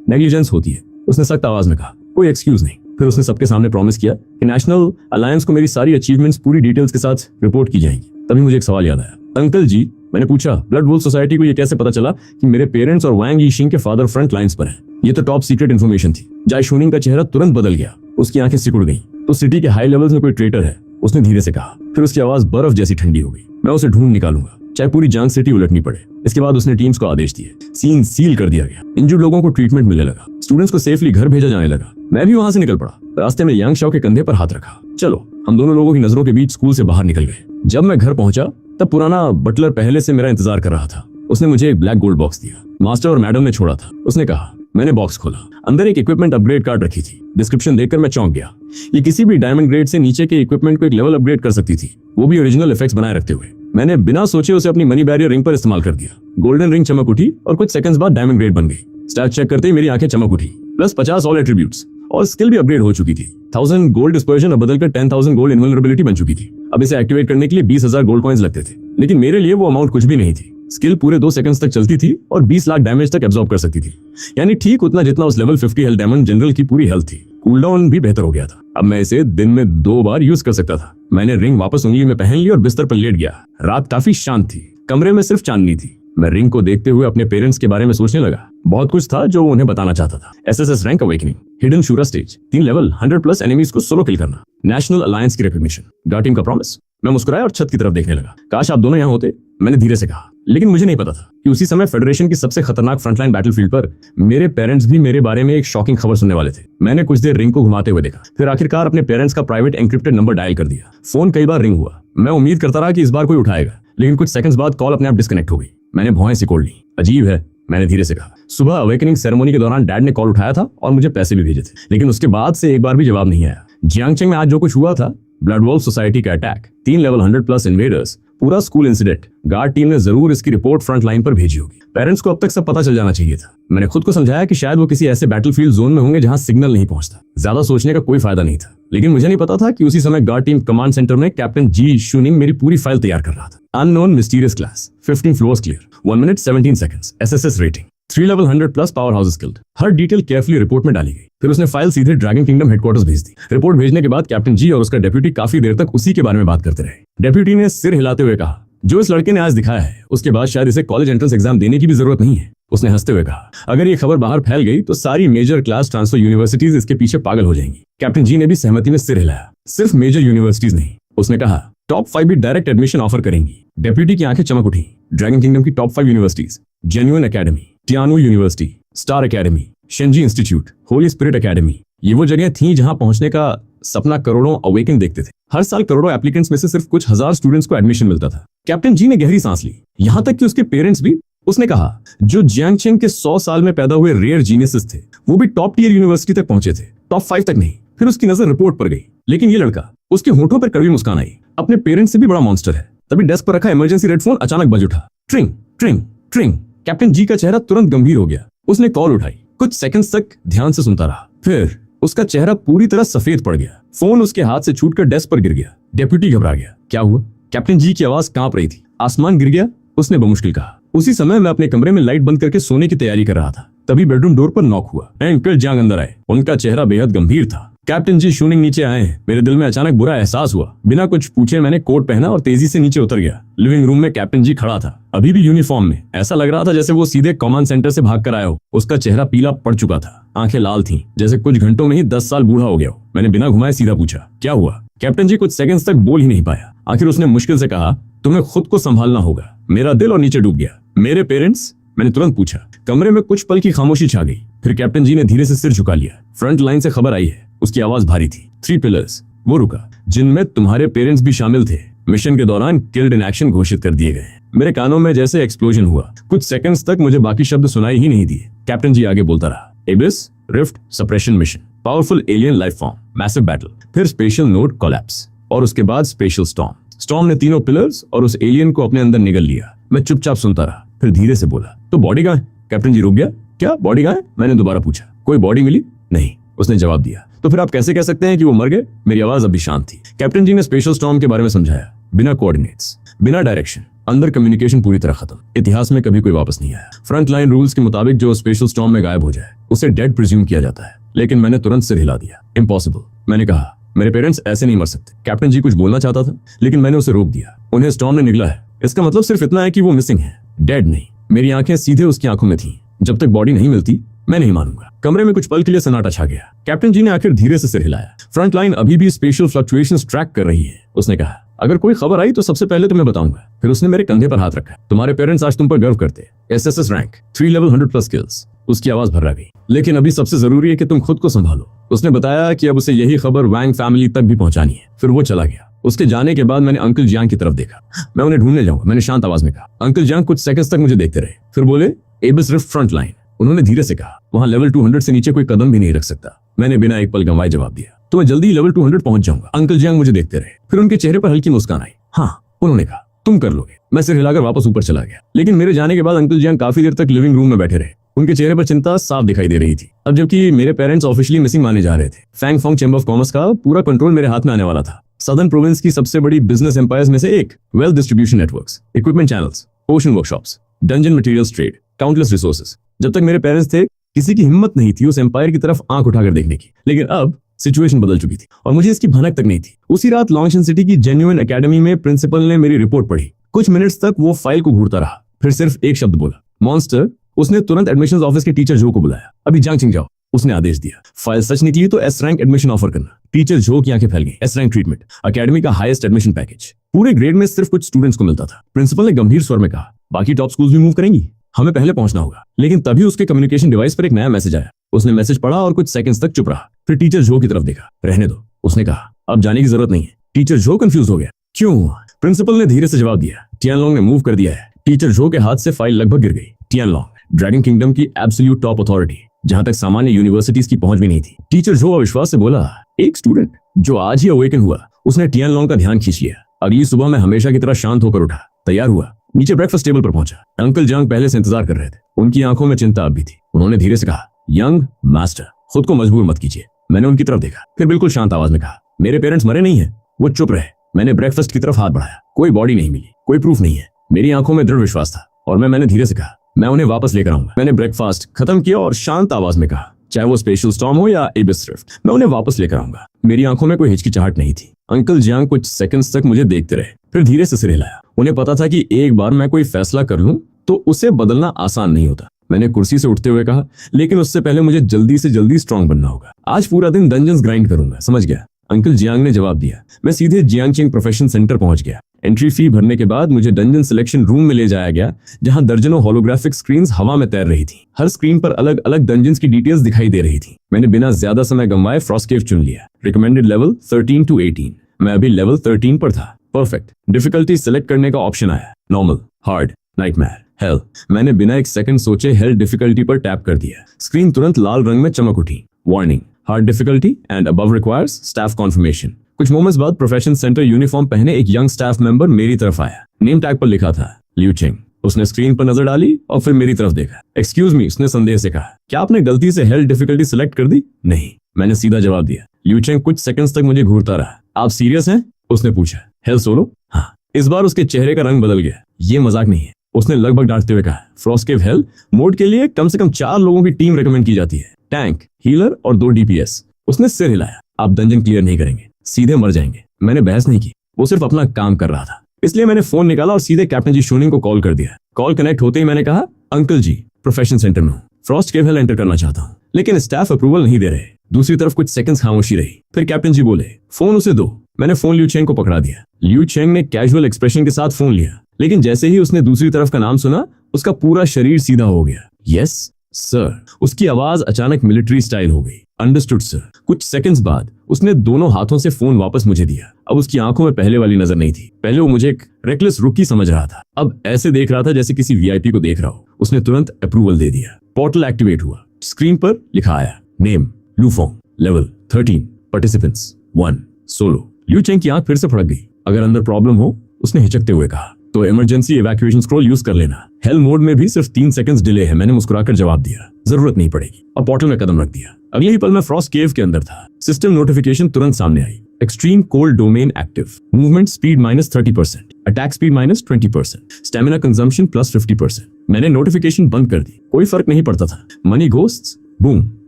नेग्लिजेंस होती है, उसने सख्त आवाज में कहा, कोई एक्सक्यूज नहीं। फिर उसने सबके सामने प्रॉमिस किया कि नेशनल अलायंस को मेरी सारी अचीवमेंट्स पूरी डिटेल्स के साथ रिपोर्ट की जाएंगी। तभी मुझे एक सवाल याद आया। अंकल जी, मैंने पूछा, ब्लड वुल्फ सोसाइटी को ये कैसे पता चला कि मेरे पेरेंट्स और वैंग यीशिंग के फादर फ्रंट लाइंस पर हैं? ये तो टॉप सीक्रेट इन्फॉर्मेशन थी। जाय शूनिंग का चेहरा तुरंत बदल गया। उसकी आंखें सिकुड़ गईं। तो सिटी के हाई लेवल्स में कोई ट्रेटर है, उसने धीरे से कहा। फिर उसकी आवाज बर्फ जैसी ठंडी हो गई। मैं उसे ढूंढ निकालूंगा, चाहे पूरी जांग सिटी उलटनी पड़े। इसके बाद उसने टीम्स को आदेश दिए। सीन सील कर दिया गया। इंजर्ड लोगों को ट्रीटमेंट मिलने लगा। स्टूडेंट्स को सेफली घर भेजा जाने लगा। मैं भी वहां से निकल पड़ा। रास्ते में यांग शाओ के कंधे पर हाथ रखा। चलो, हम दोनों लोगों की नजरों के बीच स्कूल से बाहर निकल गए। जब मैं घर पहुंचा तब पुराना बटलर पहले से मेरा इंतजार कर रहा था। उसने मुझे एक ब्लैक गोल्ड बॉक्स दिया। मास्टर और मैडम ने छोड़ा था। उसने कहा। मैंने बॉक्स खोला। अंदर एक इक्विपमेंट अपग्रेड कार्ड रखी थी। डिस्क्रिप्शन देखकर मैं चौंक गया। ये किसी भी डायमंड ग्रेड से नीचे के इक्विपमेंट को एक लेवल अपग्रेड कर सकती थी, वो भी ओरिजिनल इफेक्ट्स बनाए रखते हुए। मैंने बिना सोचे उसे अपनी मनी बैरियर रिंग पर इस्तेमाल कर दिया। गोल्डन रिंग चमक उठी और कुछ सेकंड्स बाद डायमंड ग्रेड बन गई। स्टैट चेक करते ही मेरी आंखें चमक उठी। प्लस 50 ऑल एट्रीब्यूट्स और स्किल भी अपग्रेड हो चुकी थी। 1000 गोल्ड डिस्पर्जन अब बदलकर 10,000 गोल्ड इनवल्नरेबिलिटी बन चुकी थी। अब इसे एक्टिवेट करने के लिए 20,000 गोल्ड कॉइंस लगते थे, लेकिन मेरे लिए वो अमाउंट कुछ भी नहीं थी। स्किल पूरे 2 सेकंड्स तक चलती थी और 20 लाख डैमेज तक एब्जॉर्ब कर सकती थी, यानी ठीक उतना जितना उस लेवल 50 हेल्थ डायमंड जनरल की पूरी हेल्थ थी। कूलडाउन भी बेहतर हो गया था। अब मैं इसे दिन में 2 बार यूज कर सकता था। मैंने रिंग वापस उंगली में पहन ली और बिस्तर पर लेट गया। रात काफी शांत थी। कमरे में सिर्फ चांदनी थी। मैं रिंग को देखते हुए अपने पेरेंट्स के बारे में सोचने लगा। बहुत कुछ था जो उन्हें बताना चाहता था। SSS rank awakening, hidden Shura stage, 3 level 100+ enemies को सोलो किल करना, नेशनल अलायंस की रिकॉग्निशन, गार्ड टीम का प्रॉमिस। मैं मुस्कुराया और छत की तरफ देखने लगा। काश आप दोनों यहाँ होते, मैंने धीरे से कहा। लेकिन मुझे नहीं पता था कि उसी समय फेडरेशन की सबसे खतरनाक फ्रंटलाइन बैटलफील्ड पर मेरे पेरेंट्स भी मेरे बारे में एक शॉकिंग खबर सुनने वाले थे। मैंने कुछ देर रिंग को घुमाते हुए देखा, फिर आखिरकार अपने पेरेंट्स का प्राइवेट एनक्रिप्टेड नंबर डायल कर दिया। फोन कई बार रिंग हुआ। मैं उम्मीद करता रहा कि इस बार कोई उठाएगा, लेकिन कुछ सेकंड्स बाद कॉल अपने आप डिस्कनेक्ट हो गई। मैंने भौहें सिकोड़ ली। अजीब है, मैंने धीरे से कहा। सुबह अवेकनिंग सेरेमनी के दौरान डैड ने कॉल उठाया था और मुझे पैसे भी भेजे थे, लेकिन उसके बाद से एक बार भी जवाब नहीं आया। जियांगचेंग में आज जो कुछ हुआ था, ब्लड वॉल्फ सोसाइटी का अटैक, 3 लेवल 100+ इन्वेडर्स, पूरा स्कूल इंसिडेंट, गार्ड टीम ने जरूर इसकी रिपोर्ट फ्रंट लाइन पर भेजी होगी। पेरेंट्स को अब तक सब पता चल जाना चाहिए था। मैंने खुद को समझाया कि शायद वो किसी ऐसे बैटलफील्ड जोन में होंगे जहां सिग्नल नहीं पहुंचता। ज्यादा सोचने का कोई फायदा नहीं था, लेकिन मुझे नहीं पता था कि उसी समय गार्ड टीम कमांड सेंटर में कैप्टन जी शूनिंग मेरी पूरी फाइल तैयार कर रहा था। Unknown mysterious class, 15 floors clear, 1 minute 17 seconds, SSS rating, 3 level 100+ power houses killed. हर डिटेल केयरफुली रिपोर्ट में डाली गई। फिर उसने फाइल सीधे ड्रैगन किंगडम हेडक्वार्टर्स भेज दी। रिपोर्ट भेजने के बाद कैप्टन जी और उसका डेप्यूटी काफी देर तक उसी के बारे में बात करते रहे। डेप्यूटी ने सिर हिलाते हुए कहा, जो इस लड़के ने आज दिखाया है, उसके बाद शायद इसे कॉलेज एंट्रेंस एग्जाम देने की भी जरूरत नहीं है। उसने हंसते हुए कहा, अगर ये खबर बाहर फैल गई तो सारी मेजर क्लास ट्रांसफर यूनिवर्सिटीज इसके पीछे पागल हो जाएंगी। कैप्टन जी ने भी सहमति में सिर हिलाया। सिर्फ मेजर यूनिवर्सिटीज नहीं, उसने कहा, टॉप 5 भी डायरेक्ट एडमिशन ऑफर करेंगी। डेप्यूटी की आंखें चमक उठी। ड्रैगन किंगडम की top 5 universities, genuine academy, Tianyu university, star academy, Shenji institute, holy spirit academy, ये वो जगह थी जहां पहुंचने का सपना करोड़ों अवेकन देखते थे। हर साल करोड़ों एप्लीकेंट्स में से सिर्फ कुछ हजार स्टूडेंट्स को एडमिशन मिलता था। कैप्टन जी ने गहरी सांस ली, यहां तक कि उसके पेरेंट्स भी। उसने कहा, जो जियांगचेंग के 100 साल में पैदा हुए रेयर जीनियसेस थे, वो भी टॉप टियर यूनिवर्सिटी तक पहुंचे थे, टॉप 5 तक नहीं। फिर उसकी नजर रिपोर्ट पर गई, लेकिन ये लड़का, उसके होठों पर कड़वी मुस्कान आई। अपने पेरेंट्स से भी बड़ा मॉन्स्टर है। तभी डेस्क पर रखा इमरजेंसी रेड फोन अचानक बज उठा। ट्रिंग ट्रिंग ट्रिंग। कैप्टन जी का चेहरा तुरंत गंभीर हो गया। उसने कॉल उठाई, कुछ सेकंड्स तक ध्यान से सुनता रहा, फिर उसका चेहरा पूरी तरह सफेद पड़ गया। फोन उसके हाथ से छूटकर डेस्क पर गिर गया। डेप्यूटी घबरा गया। क्या हुआ? कैप्टन जी की आवाज कांप रही थी। आसमान गिर गया, उसने बमुश्किल कहा। उसी समय मैं अपने कमरे में लाइट बंद करके सोने की तैयारी कर रहा था, तभी बेडरूम डोर पर नॉक हुआ। अंकल जियांग अंदर आए। उनका चेहरा बेहद गंभीर था। कैप्टन जी शूनिंग नीचे आए हैं। मेरे दिल में अचानक बुरा एहसास हुआ। बिना कुछ पूछे मैंने कोट पहना और तेजी से नीचे उतर गया। लिविंग रूम में कैप्टन जी खड़ा था, अभी भी यूनिफॉर्म में। ऐसा लग रहा था जैसे वो सीधे कमांड सेंटर से भाग कर आया हो। उसका चेहरा पीला पड़ चुका था, आंखें लाल थीं, जैसे कुछ घंटों में ही 10 साल बूढ़ा हो गया हो। मैंने बिना घुमाए सीधा पूछा, क्या हुआ? कैप्टन जी कुछ सेकंड्स तक बोल ही नहीं पाया। आखिर उसने मुश्किल से कहा, तुम्हें खुद को संभालना होगा। मेरा दिल और नीचे डूब गया। मेरे पेरेंट्स? मैंने तुरंत पूछा। कमरे में कुछ पल की खामोशी छा गई। फिर कैप्टन जी ने धीरे से सिर झुका लिया। फ्रंट लाइन से खबर आई है। उसकी आवाज भारी थी। 3 पिलर्स, वो रुका, जिनमें तुम्हारे पेरेंट्स भी शामिल थे, मिशन के दौरान किल्ड इन एक्शन घोषित कर दिए गए। मेरे कानों में जैसे एक्सप्लोजन हुआ। कुछ सेकंड्स तक मुझे बाकी शब्द सुनाई ही नहीं दिए। कैप्टन जी आगे बोलता रहा, एबिस rift suppression mission, powerful alien life form, massive battle, फिर स्पेशल नोड कोलैप्स, और उसके बाद स्पेशल स्टॉर्म। स्टॉर्म ने तीनों पिलर्स और उस एलियन को अपने अंदर निगल लिया। मैं चुपचाप सुनता रहा, फिर धीरे से बोला, तो बॉडी कहाँ है? कैप्टन जी रुक गया। क्या बॉडी कहाँ है? मैंने दोबारा पूछा। कोई बॉडी मिली? नहीं, उसने जवाब दिया। तो फिर आप कैसे कह सकते हैं कि वो मर गए? मेरी आवाज अभी शांत थी। कैप्टन जी ने स्पेशल स्टॉर्म के बारे में समझाया। बिना कोऑर्डिनेट्स, बिना डायरेक्शन, अंदर कम्युनिकेशन पूरी तरह खत्म। इतिहास में कभी कोई वापस नहीं आया। फ्रंट लाइन रूल्स के मुताबिक जो स्पेशल स्टॉर्म में गायब हो जाए उसे डेड प्रिज्यूम किया जाता है। लेकिन मैंने तुरंत सिर हिला दिया। इम्पॉसिबल। मैंने कहा, मेरे पेरेंट्स ऐसे नहीं मर सकते। कैप्टन जी कुछ बोलना चाहता था, लेकिन मैंने उसे रोक दिया। उन्हें स्टॉर्म ने निगला है, इसका मतलब सिर्फ इतना है कि वो मिसिंग है, डेड नहीं। मेरी आंखें सीधे उसकी आंखों में थीं। जब तक बॉडी नहीं मिलती मैं नहीं मानूंगा। कमरे में कुछ पल के लिए सन्नाटा छा गया। कैप्टन जी ने आखिर धीरे से सिर हिलाया। फ्रंट लाइन अभी भी स्पेशल फ्लक्चुएशंस ट्रैक कर रही है। उसने कहा, अगर कोई खबर आई तो सबसे पहले तुम्हें बताऊंगा। फिर उसने मेरे कंधे पर हाथ रखा। तुम्हारे पेरेंट्स आज तुम पर गर्व करते। SSS rank, 3 level 100+ skills. उसकी आवाज भर्रा गई। लेकिन अभी सबसे जरूरी है कि तुम खुद को संभालो। उसने बताया कि अब उसे यही खबर वैंग फैमिली तक भी पहुंचानी है। फिर वो चला गया। उसके जाने के बाद मैंने अंकल जियांग की तरफ देखा। मैं उन्हें ढूंढने जाऊंगा, मैंने शांत आवाज में कहा। अंकल जियांग कुछ सेकंड्स तक मुझे देखते रहे, फिर बोले, एबिस रिफ्ट फ्रंट लाइन। उन्होंने धीरे से कहा, वहां लेवल 200 से नीचे कोई कदम भी नहीं रख सकता। मैंने बिना एक पल गंवाए जवाब दिया, तो मैं जल्दी ही लेवल 200 पहुंच जाऊंगा। अंकल जियांग मुझे देखते रहे, फिर उनके चेहरे पर हल्की मुस्कान आई। हाँ, उन्होंने कहा, तुम कर लोगे। मैं सिर हिलाकर वापस ऊपर चला गया। लेकिन मेरे जाने के बाद अंकल जियांग काफी देर तक लिविंग रूम में बैठे रहे। उनके चेहरे पर चिंता साफ दिखाई दे रही थी। अब जबकि मेरे पेरेंट्स ऑफिशियली मिसिंग माने जा रहे थे, Fang Fong chamber of commerce का पूरा कंट्रोल मेरे हाथ में आने वाला था। सदर्न प्रोविंस की सबसे बड़ी बिजनेस एम्पायर्स में से एक, wealth distribution networks, equipment channels, ocean workshops, dungeon materials trade, countless resources. जब तक मेरे पेरेंट्स थे, किसी की हिम्मत नहीं थी उस एम्पायर की तरफ आंख उठाकर देखने की। लेकिन अब सिचुएशन बदल चुकी थी और मुझे इसकी भनक तक नहीं थी। उसी रात लॉन्गशन सिटी की जेन्युइन एकेडमी में प्रिंसिपल ने मेरी रिपोर्ट पढ़ी। कुछ मिनट्स तक वो फाइल को घूरता रहा, फिर सिर्फ एक शब्द बोला, मॉन्स्टर। उसने तुरंत एडमिशंस ऑफिस के टीचर जो को बुलाया। अभी जियांगचेंग जाओ, उसने आदेश दिया। फाइल सच निकली तो एस रैंक एडमिशन ऑफर करना। टीचर जो की आंखें फैल गई। एस रैंक ट्रीटमेंट, एकेडमी का हाईएस्ट एडमिशन पैकेज। पूरे ग्रेड में सिर्फ कुछ स्टूडेंट्स को मिलता था। प्रिंसिपल ने गंभीर स्वर में कहा, बाकी टॉप स्कूल्स भी मूव करेंगी, हमें पहले पहुंचना होगा। लेकिन तभी उसके कम्युनिकेशन डिवाइस पर एक नया मैसेज आया। उसने मैसेज पढ़ा और कुछ सेकंड्स तक चुप रहा, फिर टीचर जो की तरफ देखा। रहने दो, उसने कहा, अब जाने की जरूरत नहीं है। टीचर जो कंफ्यूज हो गया। क्यों? प्रिंसिपल ने धीरे से जवाब दिया, टियानलोंग ने मूव कर दिया है। टीचर जो के हाथ से फाइल लगभग गिर गई। टियानलोंग ड्रैगन किंगडम की एब्सोल्यूट टॉप अथॉरिटी, जहां तक सामान्य यूनिवर्सिटीज की पहुंच भी नहीं थी। टीचर जो अविश्वास से बोला, एक स्टूडेंट जो आज ही अवेकन हुआ। उसने टियानलोंग का ध्यान खींच लिया। अगली सुबह मैं हमेशा की तरह शांत होकर उठा, तैयार हुआ, नीचे ब्रेकफास्ट टेबल पर पहुंचा। अंकल जंग पहले से इंतजार कर रहे थे। उनकी आंखों में चिंता अब भी थी। उन्होंने धीरे से कहा, यंग मास्टर, खुद को मजबूर मत कीजिए। मैंने उनकी तरफ देखा, फिर बिल्कुल शांत आवाज में कहा, मेरे पेरेंट्स मरे नहीं है। वो चुप रहे। मैंने ब्रेकफास्ट की तरफ हाथ बढ़ाया। कोई बॉडी नहीं मिली, कोई प्रूफ नहीं है। मेरी आंखों में दृढ़ विश्वास था और मैंने धीरे से कहा, मैं उन्हें वापस लेकर आऊंगा। मैंने ब्रेकफास्ट खत्म किया और शांत आवाज में कहा, चाहे वो स्पेशल स्टॉर्म हो या एबिस रिफ्ट, मैं उन्हें वापस लेकर आऊंगा। मेरी आंखों में कोई हिचकिचाहट नहीं थी। अंकल जियांग कुछ सेकंड्स तक मुझे देखते रहे, फिर धीरे से सिर हिलाया। उन्हें पता था कि एक बार मैं कोई फैसला कर लूं तो उसे बदलना आसान नहीं होता। मैंने कुर्सी से उठते हुए कहा, लेकिन उससे पहले मुझे जल्दी से जल्दी स्ट्रांग बनना होगा। आज पूरा दिन डंजन्स ग्राइंड करूंगा, समझ गया? अंकल जियांग ने जवाब दिया। मैं सीधे जियांगचिंग प्रोफेशन सेंटर पहुंच गया। एंट्री फी भरने के बाद मुझे डंजन सिलेक्शन रूम में ले जाया गया, जहां दर्जनों होलोग्राफिक स्क्रीन्स हवा में तैर रही थी। हर स्क्रीन पर अलग अलग डंजन्स की डिटेल्स दिखाई दे रही थी। मैंने बिना ज्यादा समय गंवाए फ्रॉस्ट केव चुन लिया। Recommended level 13 to 18। मैं अभी लेवल 13 पर था। परफेक्ट। डिफिकल्टी सिलेक्ट करने का ऑप्शन आया, नॉर्मल, हार्ड, नाइटमेयर, हेल। मैंने बिना एक सेकंड सोचे हेल डिफिकल्टी पर टैप कर दिया। स्क्रीन तुरंत लाल रंग में चमक उठी। Warning, hard difficulty and above requires staff conformation. कुछ मोमेंट्स बाद प्रोफेशन सेंटर यूनिफॉर्म पहने एक यंग स्टाफ मेंबर मेरी तरफ आया। नेम टैग पर लिखा था लियू चेंग। उसने स्क्रीन पर नजर डाली और फिर मेरी तरफ देखा। एक्सक्यूज मी, उसने संदेह से कहा, क्या आपने गलती से हेल डिफिकल्टी सिलेक्ट कर दी? नहीं, मैंने सीधा जवाब दिया। लियू चेंग कुछ सेकंड्स तक मुझे घूरता रहा। आप सीरियस हैं? उसने पूछा। Hello solo? हाँ। इस बार उसके चेहरे का रंग बदल गया। ये मजाक नहीं है, उसने लगभग डांटते हुए कहा। फ्रॉस्टकेव हेल मोड के लिए कम से कम 4 लोगों की टीम रेकमेंड की जाती है, टैंक, हीलर और 2 DPS। उसने सिर हिलाया। आप डंजन क्लियर नहीं करेंगे, सीधे मर जाएंगे। मैंने बहस नहीं की, वो सिर्फ अपना काम कर रहा था। इसलिए मैंने फोन निकाला और सीधे कैप्टन जी शूनिंग को कॉल कर दिया। कॉल कनेक्ट होते ही मैंने कहा, अंकल जी, प्रोफेशन सेंटर में हूँ, फ्रॉस्टकेव हेल एंटर करना चाहता हूँ, लेकिन स्टाफ अप्रूवल नहीं दे रहे। दूसरी तरफ कुछ सेकंड्स खामोशी रही। फिर कैप्टन जी बोले, फोन उसे दो। मैंने फोन लियू चेंग को पकड़ा दिया। लियू चेंग ने कैजुअल एक्सप्रेशन के साथ फोन लिया, लेकिन जैसे ही उसने दूसरी तरफ का नाम सुना, उसका पूरा शरीर सीधा हो गया। Yes sir. उसकी आवाज अचानक मिलिट्री स्टाइल हो गई। Understood sir. कुछ सेकंड्स बाद उसने दोनों हाथों से फोन वापस मुझे दिया। अब उसकी आंखों में पहले वाली नजर नहीं थी। पहले वो मुझे एक रेकलेस रुकी समझ रहा था, अब ऐसे देख रहा था जैसे किसी VIP को देख रहा हो। उसने तुरंत अप्रूवल दे दिया। पोर्टल एक्टिवेट हुआ। स्क्रीन पर लिखा आया, name Lufong, level 13, participants 1, solo. Liu Cheng की आंख फिर से फड़क गई। अगर अंदर प्रॉब्लम हो, उसने हिचकते हुए कहा, तो इमरजेंसी इवैक्यूएशन स्क्रॉल यूज कर लेना। हेल मोड में भी सिर्फ 3 सेकंड्स डिले है। मैंने मुस्कुराकर जवाब दिया, जरूरत नहीं पड़ेगी, और पोर्टल में कदम रख दिया। अगले ही पल मैं फ्रॉस्ट केव के अंदर था। सिस्टम नोटिफिकेशन तुरंत सामने आई। Extreme cold domain active, movement speed -30%, attack speed -20%, stamina consumption +50%। मैंने नोटिफिकेशन बंद कर दी। कोई फर्क नहीं पड़ता था। Money ghosts, boom,